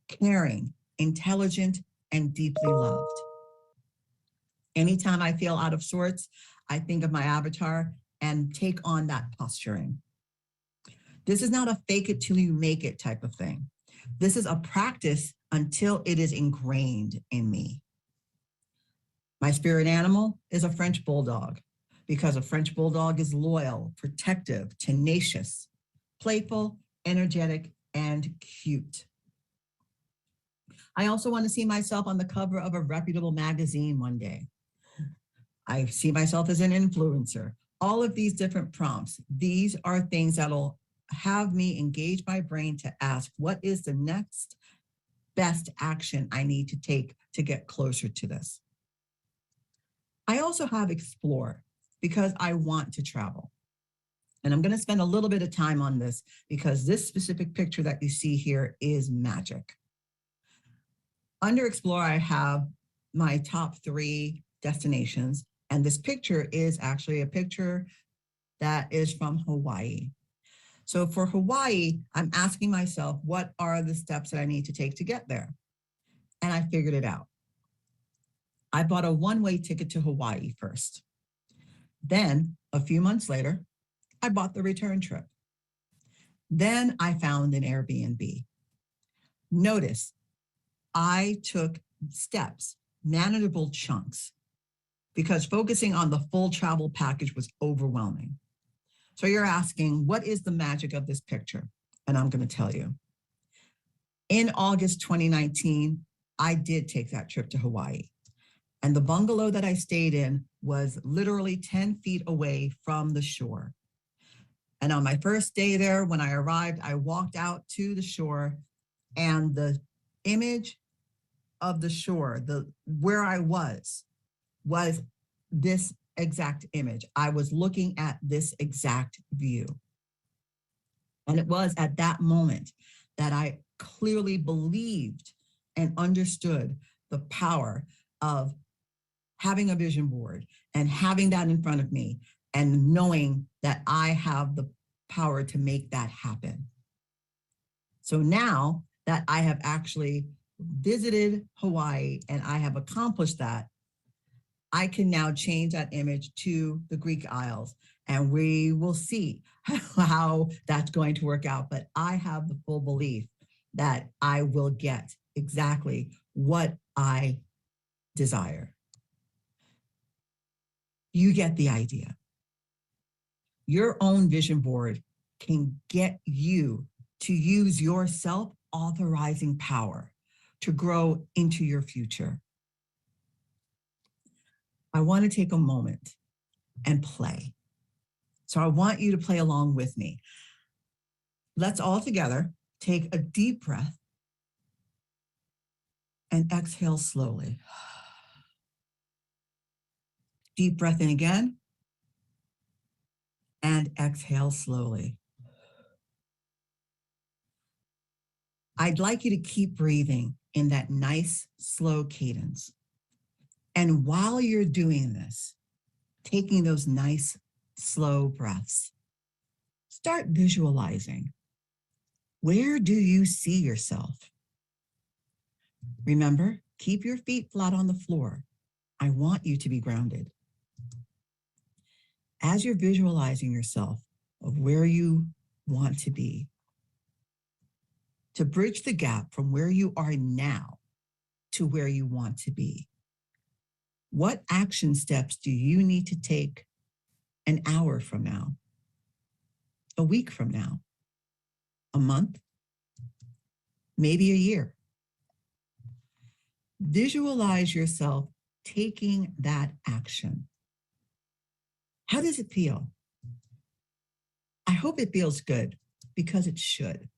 caring, intelligent, and deeply loved. Anytime I feel out of sorts, I think of my avatar and take on that posturing. This is not a fake it till you make it type of thing. This is a practice until it is ingrained in me. My spirit animal is a French bulldog because a French bulldog is loyal, protective, tenacious, playful, energetic, and cute. I also want to see myself on the cover of a reputable magazine one day. I see myself as an influencer. All of these different prompts, these are things that'll have me engage my brain to ask, what is the next best action I need to take to get closer to this? I also have explore because I want to travel. And I'm going to spend a little bit of time on this because this specific picture that you see here is magic. Under explore, I have my top 3 destinations. And this picture is actually a picture that is from Hawaii. So for Hawaii, I'm asking myself, what are the steps that I need to take to get there? And I figured it out. I bought a one-way ticket to Hawaii first. Then a few months later, I bought the return trip. Then I found an Airbnb. Notice, I took steps, manageable chunks, because focusing on the full travel package was overwhelming. So you're asking, what is the magic of this picture? And I'm going to tell you. In August 2019, I did take that trip to Hawaii. And the bungalow that I stayed in was literally 10 feet away from the shore. And on my first day there, when I arrived, I walked out to the shore and the image of the shore, where I was this exact image. I was looking at this exact view. And it was at that moment that I clearly believed and understood the power of having a vision board and having that in front of me and knowing that I have the power to make that happen. So now that I have actually visited Hawaii and I have accomplished that, I can now change that image to the Greek Isles, and we will see how that's going to work out. But I have the full belief that I will get exactly what I desire. You get the idea. Your own vision board can get you to use your self-authorizing power to grow into your future. I want to take a moment and play. So I want you to play along with me. Let's all together take a deep breath and exhale slowly. Deep breath in again and exhale slowly. I'd like you to keep breathing in that nice, slow cadence. And while you're doing this, taking those nice, slow breaths, start visualizing. Where do you see yourself? Remember, keep your feet flat on the floor. I want you to be grounded. As you're visualizing yourself of where you want to be, to bridge the gap from where you are now to where you want to be, what action steps do you need to take an hour from now, a week from now, a month, maybe a year? Visualize yourself taking that action. How does it feel? I hope it feels good, because it should.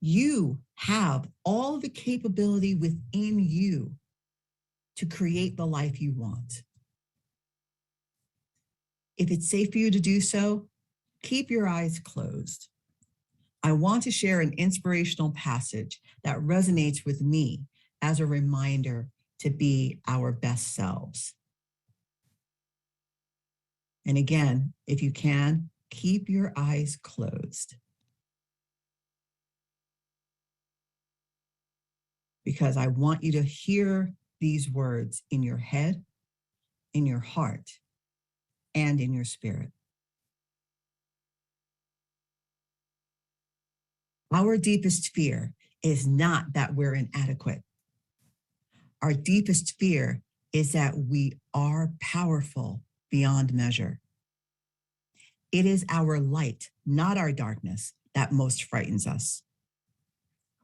You have all the capability within you to create the life you want. If it's safe for you to do so, keep your eyes closed. I want to share an inspirational passage that resonates with me as a reminder to be our best selves. And again, if you can, keep your eyes closed. Because I want you to hear these words in your head, in your heart, and in your spirit. Our deepest fear is not that we're inadequate. Our deepest fear is that we are powerful beyond measure. It is our light, not our darkness, that most frightens us.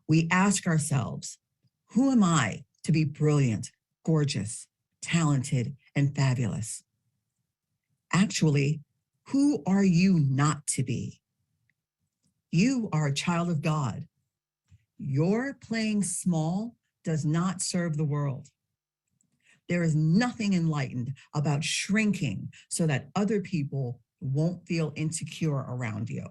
We ask ourselves, who am I to be brilliant, gorgeous, talented, and fabulous? Actually, who are you not to be? You are a child of God. Your playing small does not serve the world. There is nothing enlightened about shrinking so that other people won't feel insecure around you.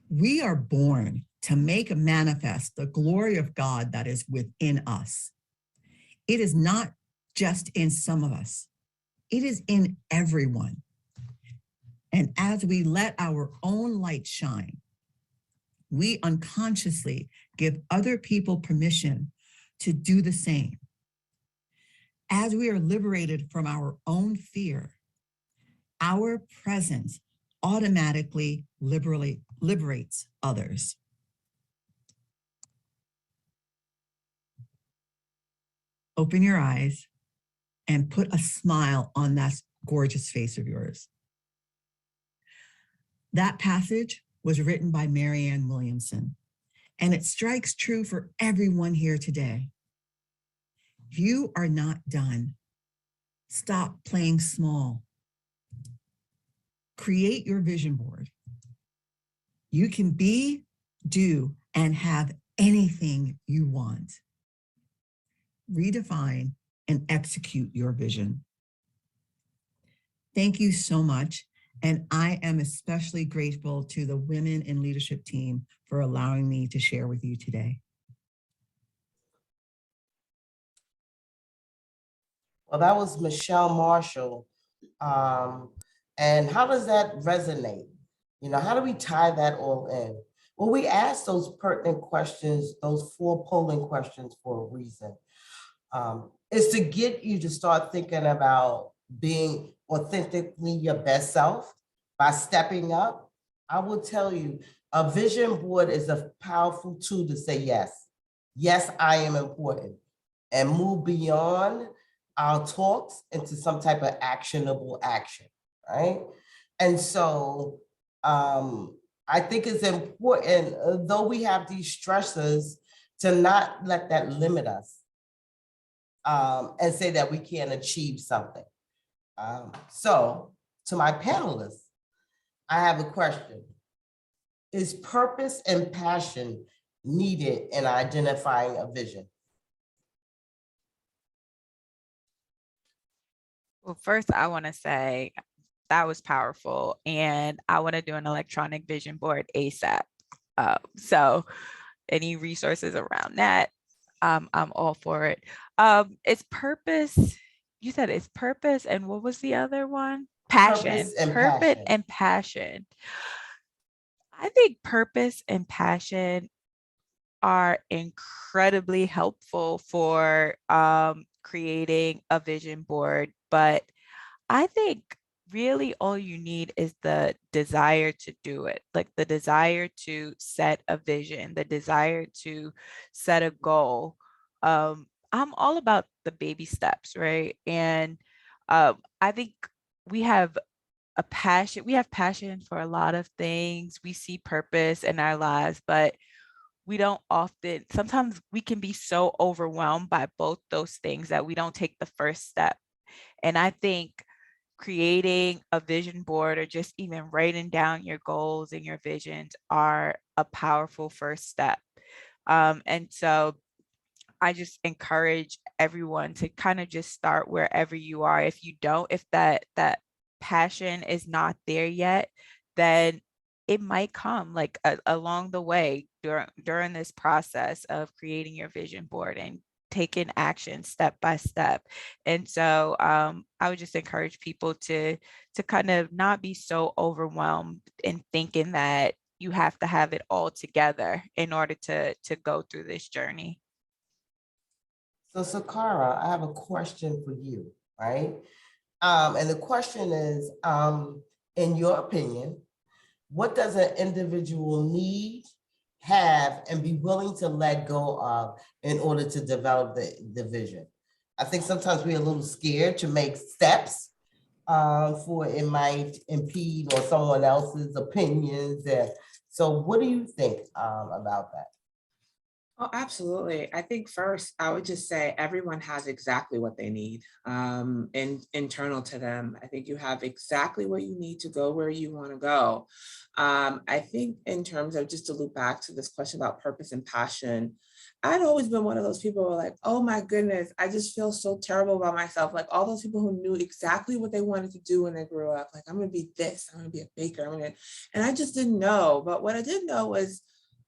We are born to make manifest the glory of God that is within us. It is not just in some of us. It is in everyone. And as we let our own light shine, we unconsciously give other people permission to do the same. As we are liberated from our own fear, our presence automatically liberates others. Open your eyes and put a smile on that gorgeous face of yours. That passage was written by Marianne Williamson, and it strikes true for everyone here today. You are not done. Stop playing small. Create your vision board. You can be, do, and have anything you want. Redefine and execute your vision. Thank you so much. And I am especially grateful to the Women in Leadership team for allowing me to share with you today. Well, that was Michele Marshall. And how does that resonate? You know, how do we tie that all in? Well, we asked those pertinent questions, those 4 polling questions for a reason. Is to get you to start thinking about being authentically your best self by stepping up. I will tell you, a vision board is a powerful tool to say, yes, I am important, and move beyond our talks into some type of actionable action, right? And so I think it's important, though we have these stressors, to not let that limit us and say that we can't achieve something. So to my panelists, I have a question. Is purpose and passion needed in identifying a vision? Well, first, I want to say that was powerful, and I want to do an electronic vision board ASAP. So any resources around that, I'm all for it. It's purpose. You said it's purpose, and what was the other one? Passion. Purpose and passion. I think purpose and passion are incredibly helpful for creating a vision board, but I think really all you need is the desire to do it, like the desire to set a vision, the desire to set a goal. I'm all about the baby steps, right? And I think we have passion for a lot of things. We see purpose in our lives, but we don't often, sometimes we can be so overwhelmed by both those things that we don't take the first step. And I think creating a vision board or just even writing down your goals and your visions are a powerful first step. And so I just encourage everyone to kind of just start wherever you are. If you don't, if that passion is not there yet, then it might come like along the way during this process of creating your vision board and taking action step by step. And so I would just encourage people to kind of not be so overwhelmed in thinking that you have to have it all together in order to go through this journey. So Sakara, I have a question for you, right? And the question is, in your opinion, what does an individual need, have, and be willing to let go of in order to develop the vision? I think sometimes we're a little scared to make steps for it might impede on someone else's opinions. So what do you think about that? Oh, absolutely. I think first, I would just say everyone has exactly what they need internal to them. I think you have exactly what you need to go where you want to go. I think in terms of, just to loop back to this question about purpose and passion, I'd always been one of those people who were like, oh my goodness, I just feel so terrible about myself. Like all those people who knew exactly what they wanted to do when they grew up. Like, I'm going to be this, I'm going to be a baker. And I just didn't know. But what I did know was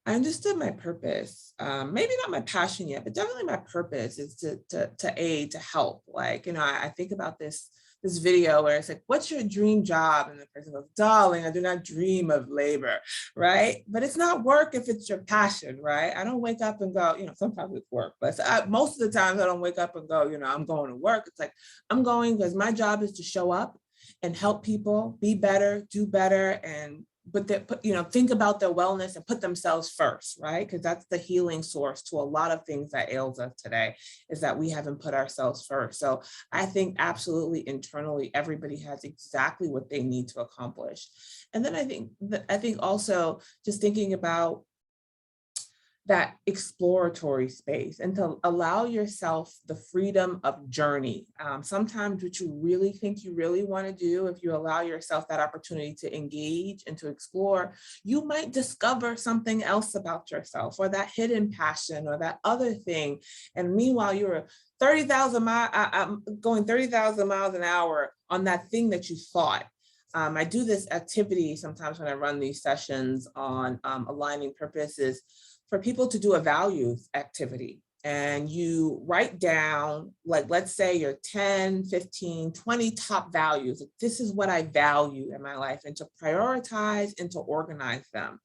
I understood my purpose. Maybe not my passion yet, but definitely my purpose is to aid, to help. Like, I think about this video where it's like, what's your dream job? And the person goes, darling, I do not dream of labor, right? But it's not work if it's your passion, right? I don't wake up and go, sometimes it's work, but most of the times I don't wake up and go, I'm going to work. It's like, I'm going because my job is to show up and help people be better, do better, but think about their wellness and put themselves first, right? Because that's the healing source to a lot of things that ails us today, is that we haven't put ourselves first. So I think absolutely internally, everybody has exactly what they need to accomplish. And then I think also just thinking about that exploratory space and to allow yourself the freedom of journey. Sometimes what you really think you really want to do, if you allow yourself that opportunity to engage and to explore, you might discover something else about yourself, or that hidden passion, or that other thing. And meanwhile, you're 30,000 miles, going 30,000 miles an hour on that thing that you thought. I do this activity sometimes when I run these sessions on aligning purposes, for people to do a values activity. And you write down, like, let's say your 10, 15, 20 top values. This is what I value in my life, and to prioritize and to organize them.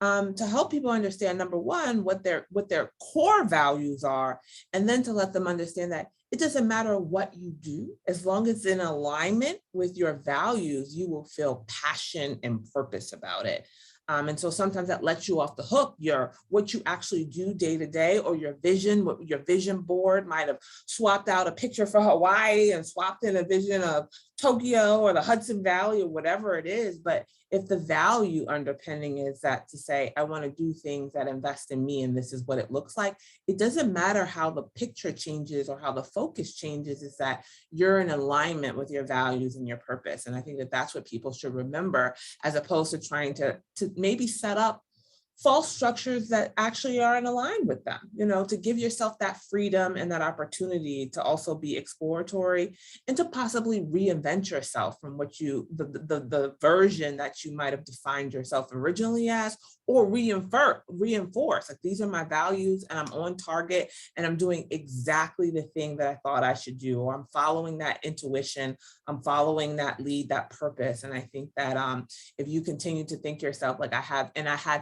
To help people understand, number one, what their core values are, and then to let them understand that it doesn't matter what you do, as long as it's in alignment with your values, you will feel passion and purpose about it. And so sometimes that lets you off the hook. What you actually do day to day, or your vision, what your vision board might have swapped out a picture for Hawaii and swapped in a vision of Tokyo or the Hudson Valley or whatever it is. But if the value underpinning is that, to say, I want to do things that invest in me, and this is what it looks like, it doesn't matter how the picture changes or how the focus changes, is that you're in alignment with your values and your purpose. And I think that that's what people should remember, as opposed to trying to maybe set up false structures that actually are in line with them, to give yourself that freedom and that opportunity to also be exploratory, and to possibly reinvent yourself from what the version that you might have defined yourself originally as, or reinforce, like, these are my values and I'm on target and I'm doing exactly the thing that I thought I should do, or I'm following that intuition, I'm following that lead, that purpose. And I think that if you continue to think yourself like, I have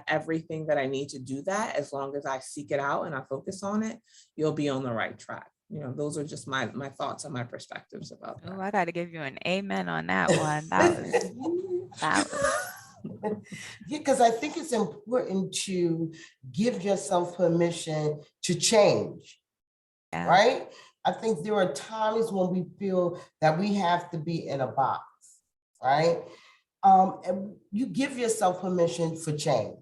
everything that I need to do that, as long as I seek it out and I focus on it, you'll be on the right track. Those are just my thoughts and my perspectives about that. Oh, I got to give you an amen on that one. That was Yeah, because I think it's important to give yourself permission to change, yeah. right? I think there are times when we feel that we have to be in a box, right? And you give yourself permission for change.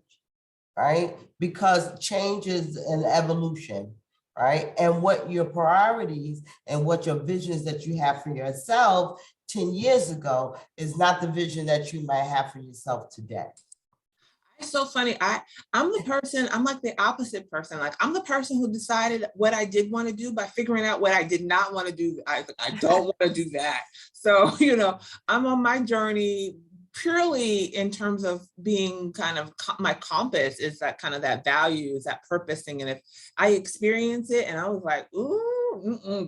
right? Because change is an evolution, right? And what your priorities and what your visions that you have for yourself 10 years ago is not the vision that you might have for yourself today. It's so funny. I'm the person, I'm like the opposite person. Like I'm the person who decided what I did want to do by figuring out what I did not want to do. I don't want to do that. So, you know, I'm on my journey purely in terms of being kind of my compass is that kind of that values, that purpose thing. And if I experience it and I was like, ooh,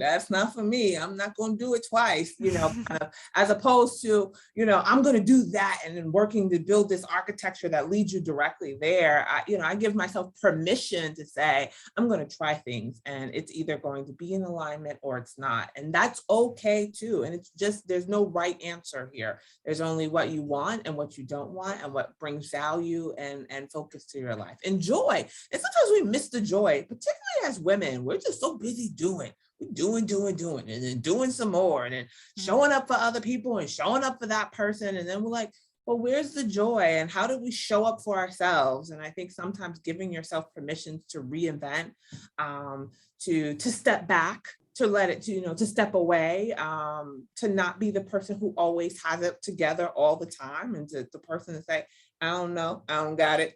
that's not for me. I'm not going to do it twice, you know, kind of, as opposed to, you know, I'm going to do that and then working to build this architecture that leads you directly there. I give myself permission to say, I'm going to try things and it's either going to be in alignment or it's not. And that's okay too. And it's just, there's no right answer here. There's only what you want and what you don't want and what brings value and focus to your life. And joy. And sometimes we miss the joy, particularly as women. We're just so busy doing. We're doing, and then doing some more, and then showing up for other people and showing up for that person. And then we're like, well, where's the joy and how do we show up for ourselves? And I think sometimes giving yourself permission to reinvent, to step back, to let it, to step away, to not be the person who always has it together all the time, and to the person to say, I don't know, I don't got it,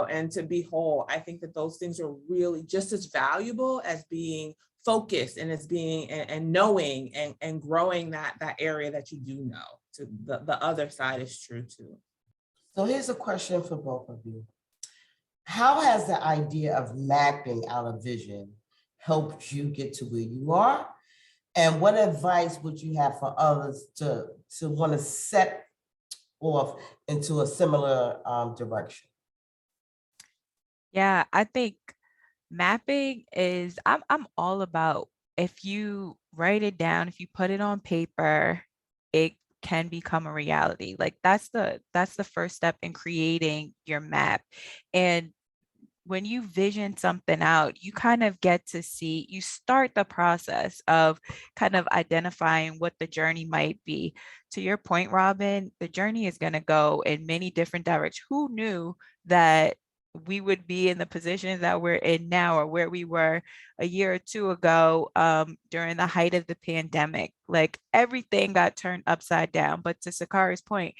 and to be whole. I think that those things are really just as valuable as being focused and as being and knowing and growing that area that you do know. To the other side is true too. So here's a question for both of you. How has the idea of mapping out a vision helped you get to where you are? And what advice would you have for others to want to set off into a similar direction? Yeah, I think mapping is, I'm all about, if you write it down, if you put it on paper, it can become a reality. Like that's the first step in creating your map. And when you vision something out, you kind of get to see, you start the process of kind of identifying what the journey might be. To your point, Robin, the journey is going to go in many different directions. Who knew that we would be in the position that we're in now, or where we were a year or two ago, during the height of the pandemic? Like everything got turned upside down. But to Sakara's point,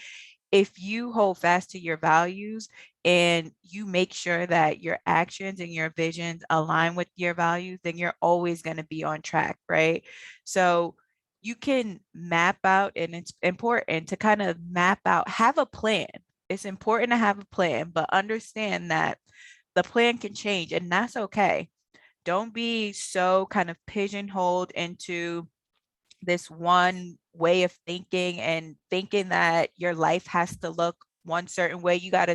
if you hold fast to your values and you make sure that your actions and your visions align with your values, then you're always going to be on track, right? So you can map out, and it's important to kind of map out, have a plan. It's important to have a plan, but understand that the plan can change, and that's okay. Don't be so kind of pigeonholed into this one way of thinking and thinking that your life has to look one certain way. You got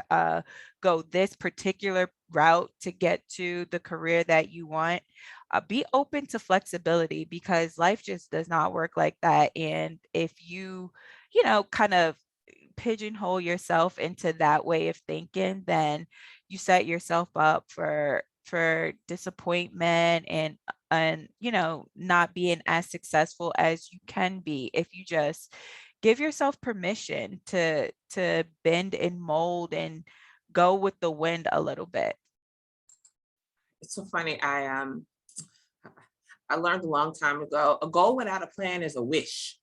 to go this particular route to get to the career that you want. Be open to flexibility, because life just does not work like that. And if you kind of pigeonhole yourself into that way of thinking, then you set yourself up for disappointment and not being as successful as you can be if you just give yourself permission to bend and mold and go with the wind a little bit. It's so funny. I learned a long time ago, a goal without a plan is a wish.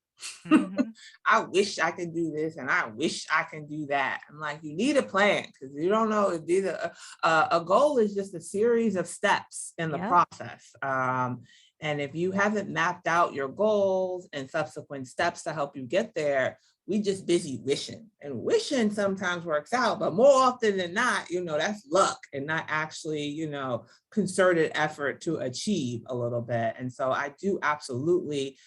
Mm-hmm. I wish I could do this and I wish I can do that. I'm like, you need a plan, because you don't know if these are, a goal is just a series of steps in the process. And if you haven't mapped out your goals and subsequent steps to help you get there, we just busy wishing, and wishing sometimes works out, but more often than not, that's luck and not actually, concerted effort to achieve a little bit. And so I do absolutely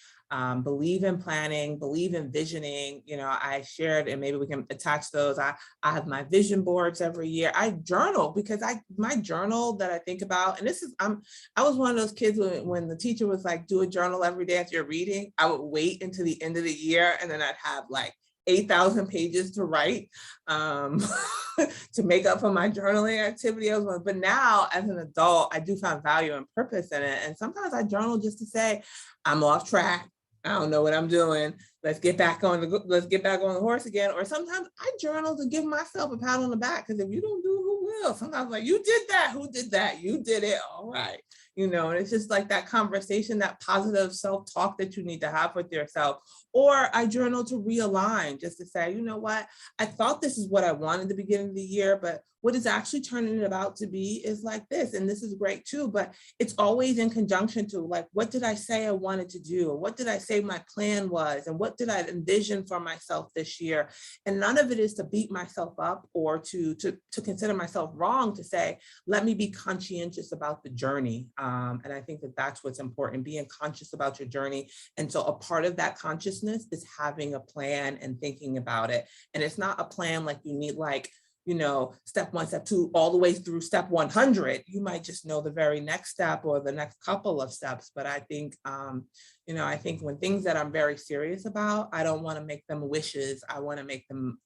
believe in planning, believe in visioning. I shared, and maybe we can attach those. I have my vision boards every year. I journal, because my journal that I think about, and this is, I was one of those kids when the teacher was like, do a journal every day after you're reading, I would wait until the end of the year, and then I'd have like 8,000 pages to write to make up for my journaling activity. But now as an adult, I do find value and purpose in it. And sometimes I journal just to say, I'm off track. I don't know what I'm doing. Let's get back on the horse again. Or sometimes I journal to give myself a pat on the back, because if you don't do, who will. Sometimes like, you did that. Who did that? You did it. All right. And it's just like that conversation, that positive self-talk that you need to have with yourself. Or I journal to realign, just to say, you know what, I thought this is what I wanted at the beginning of the year, but what is actually turning it out to be is like this. And this is great too, but it's always in conjunction to like, what did I say I wanted to do? Or what did I say my plan was? And what did I envision for myself this year? And none of it is to beat myself up or to consider myself wrong, to say, let me be conscientious about the journey. And I think that that's what's important, being conscious about your journey. And so a part of that consciousness is having a plan and thinking about it. And it's not a plan like you need like, step 1, step 2, all the way through step 100. You might just know the very next step or the next couple of steps. But I think, I think when things that I'm very serious about, I don't want to make them wishes. I want to make them,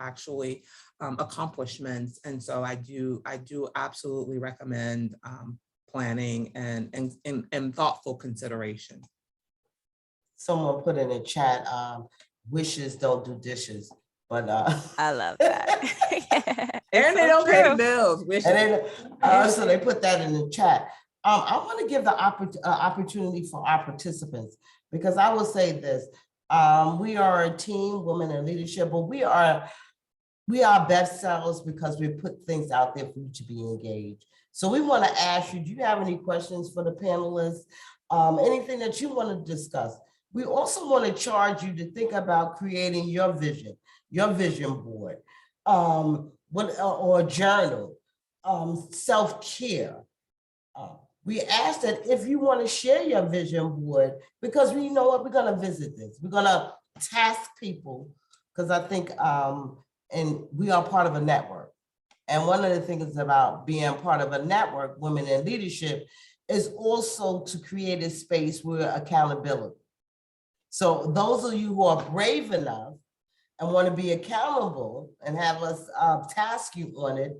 actually accomplishments. And so I do absolutely recommend planning and thoughtful consideration. Someone put in the chat, wishes don't do dishes. But I love that. And they don't pay the bills. So they put that in the chat. I want to give the opportunity for our participants, because I will say this. We are a team, women in leadership, but we are best selves because we put things out there for you to be engaged. So we want to ask you, do you have any questions for the panelists? Anything that you want to discuss? We also want to charge you to think about creating your vision board, or a journal, self-care. We ask that if you want to share your vision board, because we know what, we're going to visit this. We're going to task people, because I think, and we are part of a network. And one of the things about being part of a network, women in leadership, is also to create a space where accountability. So those of you who are brave enough and want to be accountable and have us task you on it,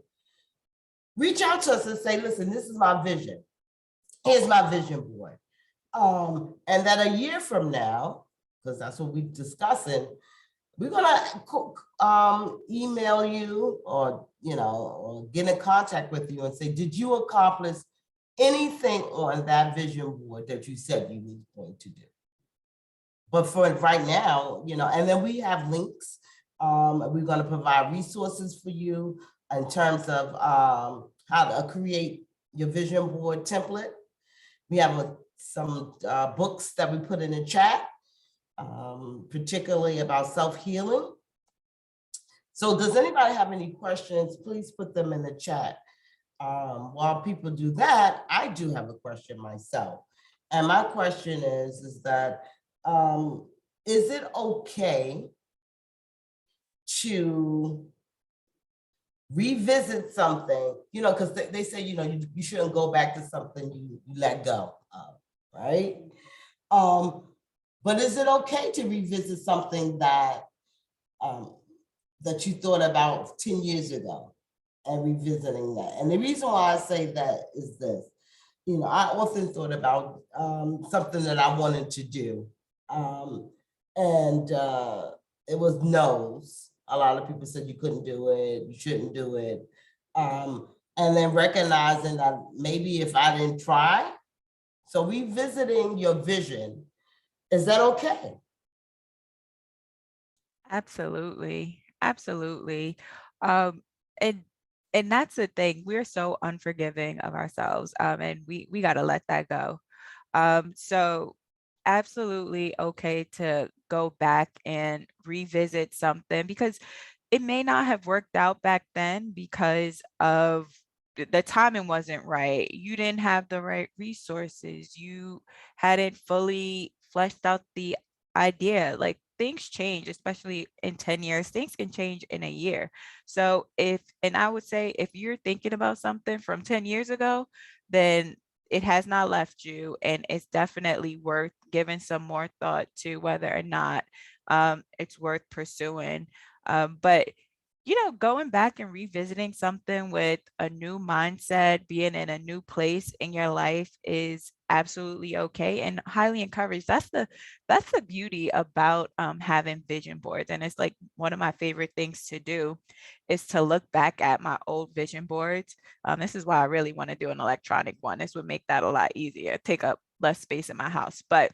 reach out to us and say, listen, this is my vision. Here's my vision board. And that a year from now, because that's what we're discussing, we're gonna email you or get in contact with you and say, did you accomplish anything on that vision board that you said you were going to do? But for right now, and then we have links. We're going to provide resources for you in terms of how to create your vision board template. We have some books that we put in the chat, particularly about self-healing. So does anybody have any questions? Please put them in the chat. While people do that, I do have a question myself. And my question is that, is it okay to revisit something, because they say, you shouldn't go back to something you let go of, right? But is it okay to revisit something that that you thought about 10 years ago and revisiting that? And the reason why I say that is this, I often thought about something that I wanted to do. And it was no's. A lot of people said you couldn't do it, you shouldn't do it. And then recognizing that maybe if I didn't try, so revisiting your vision, is that okay? Absolutely. Absolutely. And that's the thing, we're so unforgiving of ourselves, and we got to let that go. So absolutely okay to go back and revisit something, because it may not have worked out back then because of the timing wasn't right. You didn't have the right resources. You hadn't fully fleshed out the idea. Like, things change, especially in 10 years, things can change in a year. So and I would say, if you're thinking about something from 10 years ago, then it has not left you, and it's definitely worth giving some more thought to whether or not it's worth pursuing. But going back and revisiting something with a new mindset, being in a new place in your life is absolutely okay and highly encouraged. That's the beauty about having vision boards. And it's like one of my favorite things to do is to look back at my old vision boards. This is why I really want to do an electronic one. This would make that a lot easier, take up less space in my house. But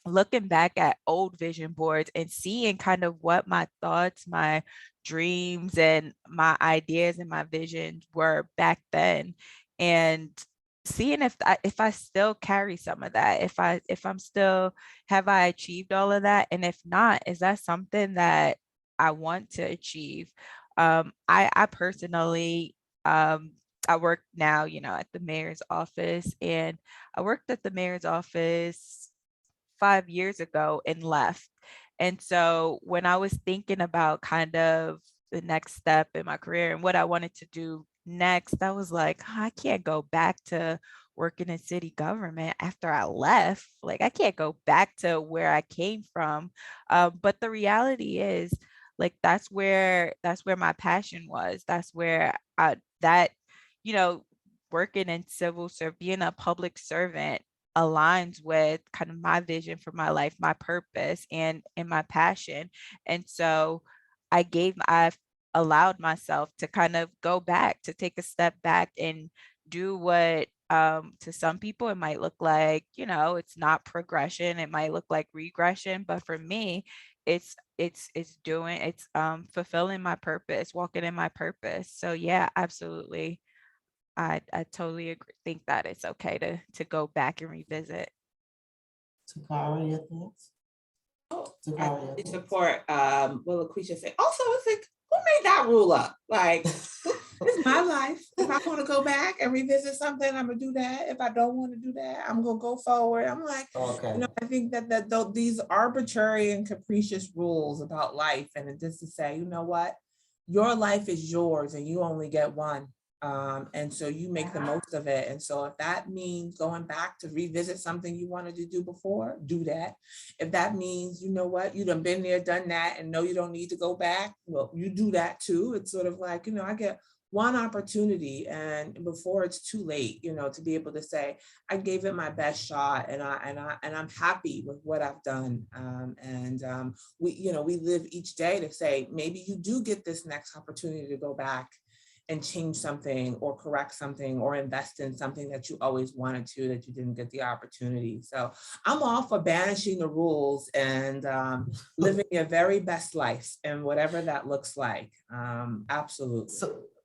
looking back at old vision boards and seeing kind of what my thoughts, my dreams, and my ideas and my visions were back then, and seeing if I still carry some of that, if I'm still, have I achieved all of that, and if not, is that something that I want to achieve? I personally, I work now, at the mayor's office, and I worked at the mayor's office 5 years ago and left. And so when I was thinking about kind of the next step in my career and what I wanted to do next, I was like, "Oh, I can't go back to working in city government after I left. Like, I can't go back to where I came from." But the reality is, like, that's where my passion was. That's where you know, working in civil service, being a public servant aligns with kind of my vision for my life, my purpose, and my passion. And so I've allowed myself to kind of go back, to take a step back and do what, to some people it might look like, it's not progression, it might look like regression, but for me, it's fulfilling my purpose, walking in my purpose. So yeah, absolutely. I totally agree, think that it's okay to go back and revisit. Sakara, your thoughts? I Sakara, your really thoughts? support what Laquisha said. Also, it's like, who made that rule up? Like, it's my life. If I want to go back and revisit something, I'm gonna do that. If I don't want to do that, I'm gonna go forward. I'm like, Okay. I think that these arbitrary and capricious rules about life, and just to say, you know what, your life is yours, and you only get one. And so you make the most of it. And so if that means going back to revisit something you wanted to do before, do that. If that means, you know what, you done been there, done that, and know you don't need to go back, well, you do that too. It's sort of like, I get one opportunity, and before it's too late, to be able to say, I gave it my best shot, and I'm happy with what I've done. We live each day to say, maybe you do get this next opportunity to go back and change something or correct something or invest in something that you always wanted to, that you didn't get the opportunity. So I'm all for banishing the rules and living your very best life, and whatever that looks like. Absolutely.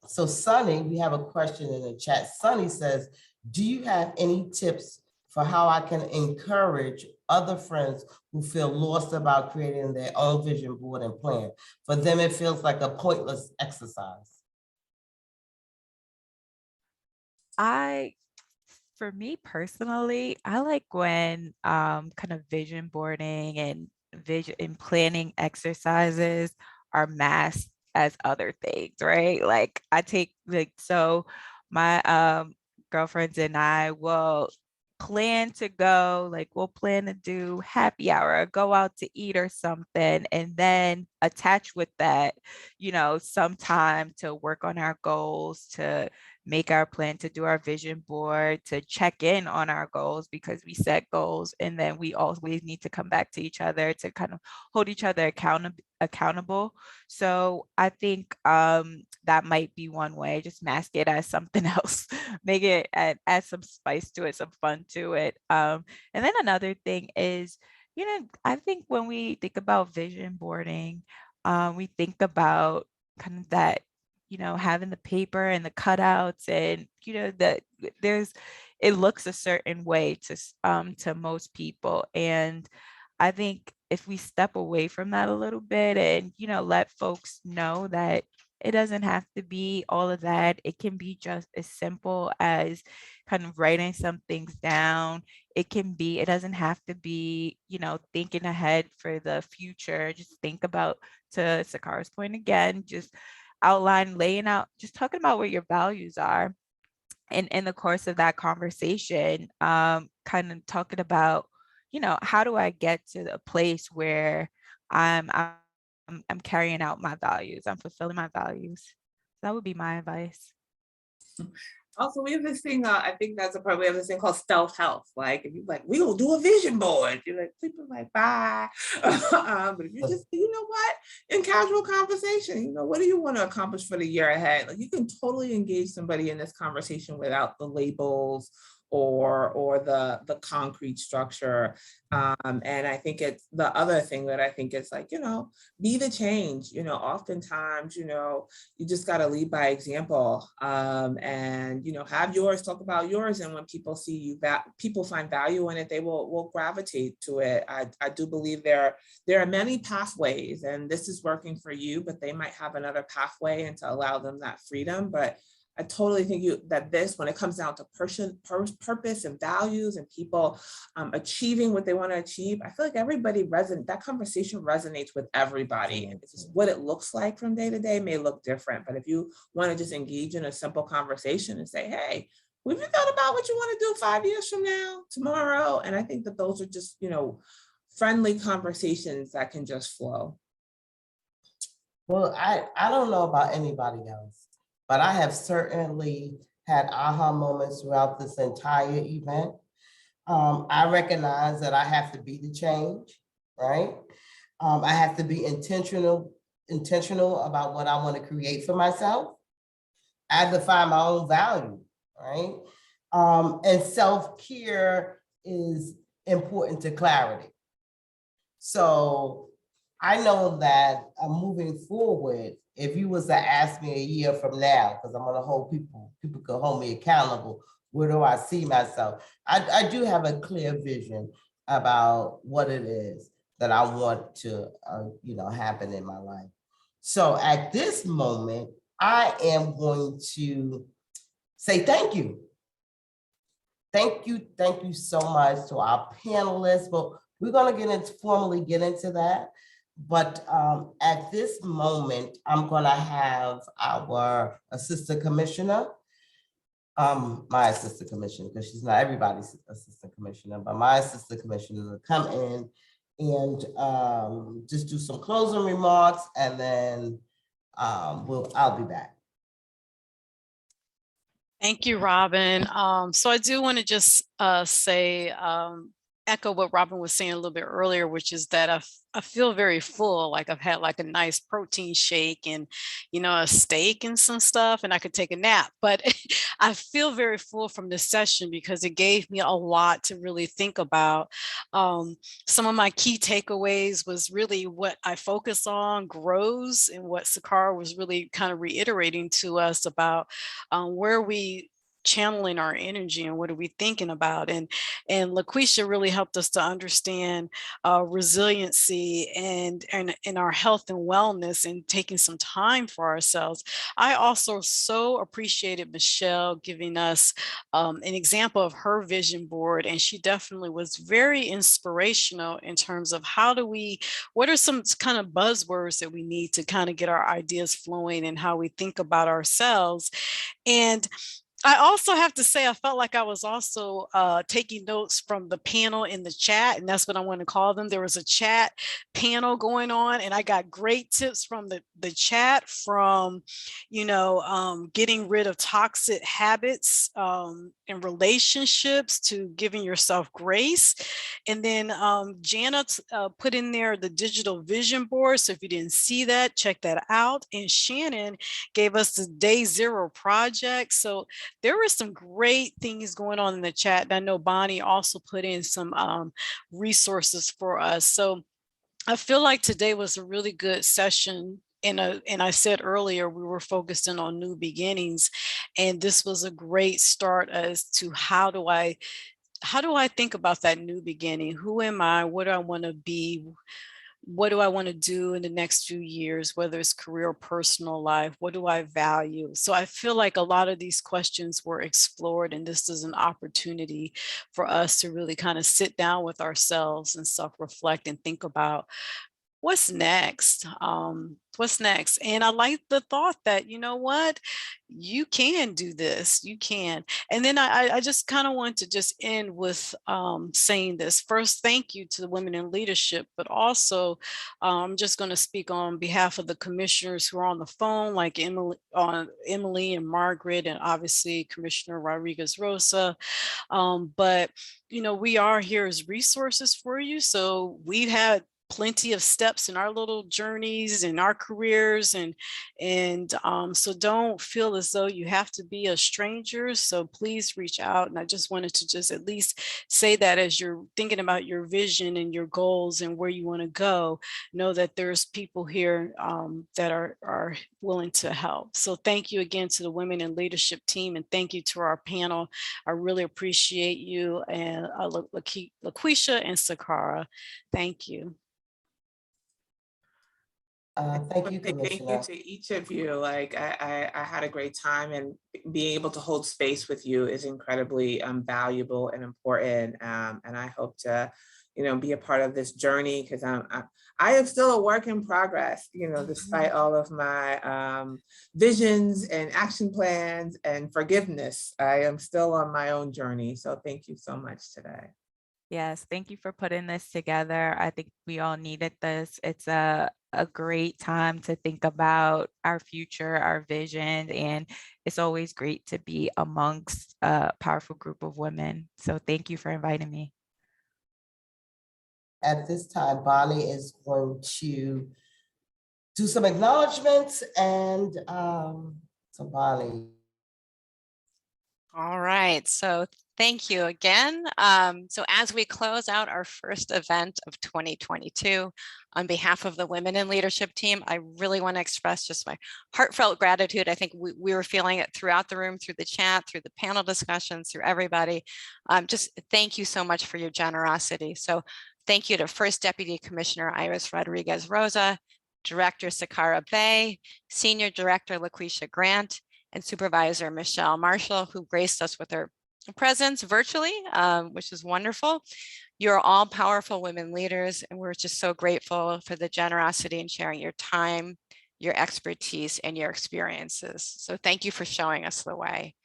So Sunny, we have a question in the chat. Sunny says, do you have any tips for how I can encourage other friends who feel lost about creating their own vision board and plan? For them, it feels like a pointless exercise. For me personally, I like when kind of vision boarding and vision and planning exercises are masked as other things, right? Like I take so my girlfriends and I will plan to go, like we'll plan to do happy hour, or go out to eat or something, and then attach with that, some time to work on our goals, to make our plan, to do our vision board, to check in on our goals, because we set goals and then we always need to come back to each other to kind of hold each other accountable. So I think that might be one way. Just mask it as something else, make it add some spice to it, some fun to it. And then another thing is, I think when we think about vision boarding, we think about kind of that, having the paper and the cutouts, and that it looks a certain way to most people. And I think if we step away from that a little bit and, let folks know that it doesn't have to be all of that. It can be just as simple as kind of writing some things down. It doesn't have to be, thinking ahead for the future. Just think about, to Sakara's point again, just laying out, just talking about what your values are. And in the course of that conversation, kind of talking about, how do I get to a place where I'm I'm carrying out my values. I'm fulfilling my values. That would be my advice. Also, we have this thing, I think that's a part, we have this thing called self-help. Like, if you're like, we gonna do a vision board, you're like, people are like, bye. But if you just, you know what, in casual conversation, you know, what do you want to accomplish for the year ahead? Like, you can totally engage somebody in this conversation without the labels or the concrete structure. And I think it's the other thing that I think is like, you know, be the change. You know, oftentimes, you know, you just got to lead by example, and, you know, have yours, talk about yours. And when people see you, that people find value in it, they will gravitate to it. I do believe there are many pathways, and this is working for you, but they might have another pathway, and to allow them that freedom. But I totally think that this, when it comes down to purpose and values and people achieving what they want to achieve, I feel like that conversation resonates with everybody. And it's just what it looks like from day to day may look different. But if you want to just engage in a simple conversation and say, hey, have you thought about what you want to do 5 years from now, tomorrow? And I think that those are just, you know, friendly conversations that can just flow. Well, I don't know about anybody else, but I have certainly had aha moments throughout this entire event. I recognize that I have to be the change, right? I have to be intentional about what I want to create for myself. I define my own value, right? And self-care is important to clarity. So I know that moving forward, if you was to ask me a year from now, because I'm gonna hold people could hold me accountable, where do I see myself? I do have a clear vision about what it is that I want to, you know, happen in my life. So at this moment, I am going to say thank you. Thank you so much to our panelists. Well, we're gonna formally get into that. But at this moment, I'm gonna have our assistant commissioner, my assistant commissioner, because she's not everybody's assistant commissioner, but my assistant commissioner to come in and just do some closing remarks, and then I'll be back. Thank you, Robin. So I do want to just say, echo what Robin was saying a little bit earlier, which is that I feel very full, like I've had like a nice protein shake and, you know, a steak and some stuff, and I could take a nap, but I feel very full from this session because it gave me a lot to really think about. Some of my key takeaways was really what I focus on grows, and what Sakara was really kind of reiterating to us about where we channeling our energy and what are we thinking about. And Laquisha really helped us to understand resiliency and our health and wellness, and taking some time for ourselves. I also so appreciated Michele giving us an example of her vision board, and she definitely was very inspirational in terms of what are some kind of buzzwords that we need to kind of get our ideas flowing and how we think about ourselves. And I also have to say, I felt like I was also taking notes from the panel in the chat, and that's what I want to call them. There was a chat panel going on, and I got great tips from the chat, from, you know, getting rid of toxic habits in relationships, to giving yourself grace. And then Jana put in there the digital vision board. So if you didn't see that, check that out. And Shannon gave us the day 0 project. So there were some great things going on in the chat. And I know Bonnie also put in some resources for us. So I feel like today was a really good session. And I said earlier, we were focusing on new beginnings. And this was a great start as to how do I think about that new beginning? Who am I? What do I want to be? What do I want to do in the next few years, whether it's career or personal life? What do I value? So I feel like a lot of these questions were explored, and this is an opportunity for us to really kind of sit down with ourselves and self-reflect and think about what's next? What's next? And I like the thought that, you know what, you can do this, you can. And then I just kind of want to just end with saying this. First, thank you to the women in leadership, but also I'm just going to speak on behalf of the commissioners who are on the phone, like Emily and Margaret, and obviously Commissioner Rodriguez-Rosa. But, you know, we are here as resources for you. So we've had plenty of steps in our little journeys in our careers, and so don't feel as though you have to be a stranger. So please reach out. And I just wanted to just at least say that as you're thinking about your vision and your goals and where you want to go, know that there's people here that are willing to help. So thank you again to the women in leadership team, and thank you to our panel. I really appreciate you, and Laquisha and Sakara. Thank you. Thank you, Thank you Commissioner. to each of you. Like I had a great time, and being able to hold space with you is incredibly valuable and important. And I hope to, you know, be a part of this journey, because I am still a work in progress, you know, despite all of my visions and action plans and forgiveness. I am still on my own journey. So thank you so much today. Yes, thank you for putting this together. I think we all needed this. It's a great time to think about our future, our vision, and it's always great to be amongst a powerful group of women. So thank you for inviting me. At this time, Bonnie is going to do some acknowledgements, and so Bonnie. All right, so thank you again. So as we close out our first event of 2022, on behalf of the Women in Leadership team, I really want to express just my heartfelt gratitude. I think we were feeling it throughout the room, through the chat, through the panel discussions, through everybody. Just thank you so much for your generosity. So thank you to First Deputy Commissioner Iris Rodriguez-Rosa, Director Sakara Bay, Senior Director Laquisha Grant, and Supervisor Michele Marshall, who graced us with her presence virtually, which is wonderful. You're all powerful women leaders, and we're just so grateful for the generosity in sharing your time, your expertise, and your experiences. So thank you for showing us the way.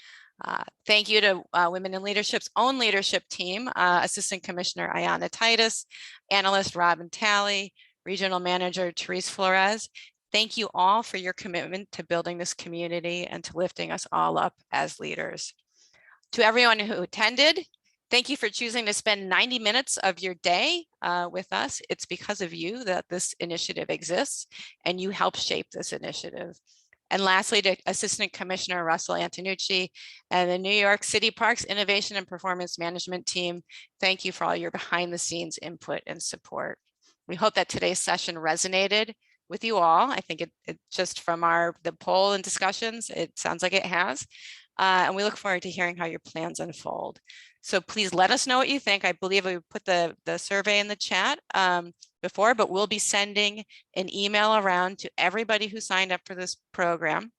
Thank you to Women in Leadership's own leadership team, Assistant Commissioner Ayanna Titus, Analyst Robin Talley, Regional Manager Terese Flores. Thank you all for your commitment to building this community and to lifting us all up as leaders. To everyone who attended, thank you for choosing to spend 90 minutes of your day with us. It's because of you that this initiative exists, and you help shape this initiative. And lastly, to Assistant Commissioner Russell Antonucci and the New York City Parks Innovation and Performance Management team, thank you for all your behind the scenes input and support. We hope that today's session resonated with you all. I think it just from the poll and discussions, it sounds like it has. And we look forward to hearing how your plans unfold. So please let us know what you think. I believe we put the survey in the chat before, but we'll be sending an email around to everybody who signed up for this program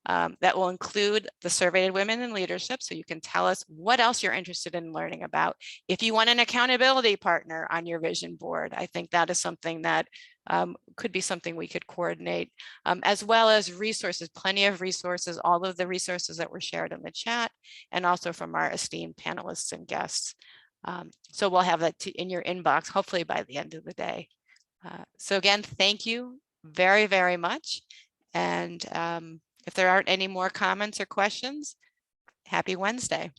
that will include the surveyed women in leadership. So you can tell us what else you're interested in learning about. If you want an accountability partner on your vision board, I think that is something that could be something we could coordinate, as well as resources, plenty of resources, all of the resources that were shared in the chat, and also from our esteemed panelists and guests. So we'll have that in your inbox, hopefully by the end of the day. So again, thank you very, very much. And if there aren't any more comments or questions, happy Wednesday.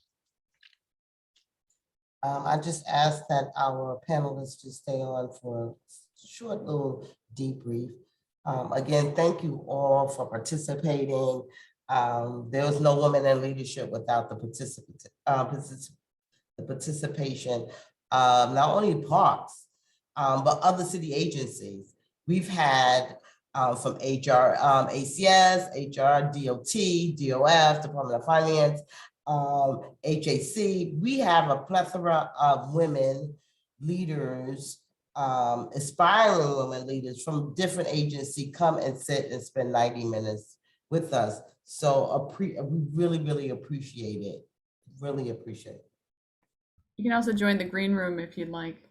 I just ask that our panelists just stay on for a short little debrief. Again, thank you all for participating. There was no women in leadership without the participation, not only parks, but other city agencies. We've had from HR, ACS, HR, DOT, DOF, Department of Finance, HAC. We have a plethora of women leaders, aspiring women leaders from different agencies come and sit and spend 90 minutes with us. So we really, really appreciate it. Really appreciate it. You can also join the green room if you'd like.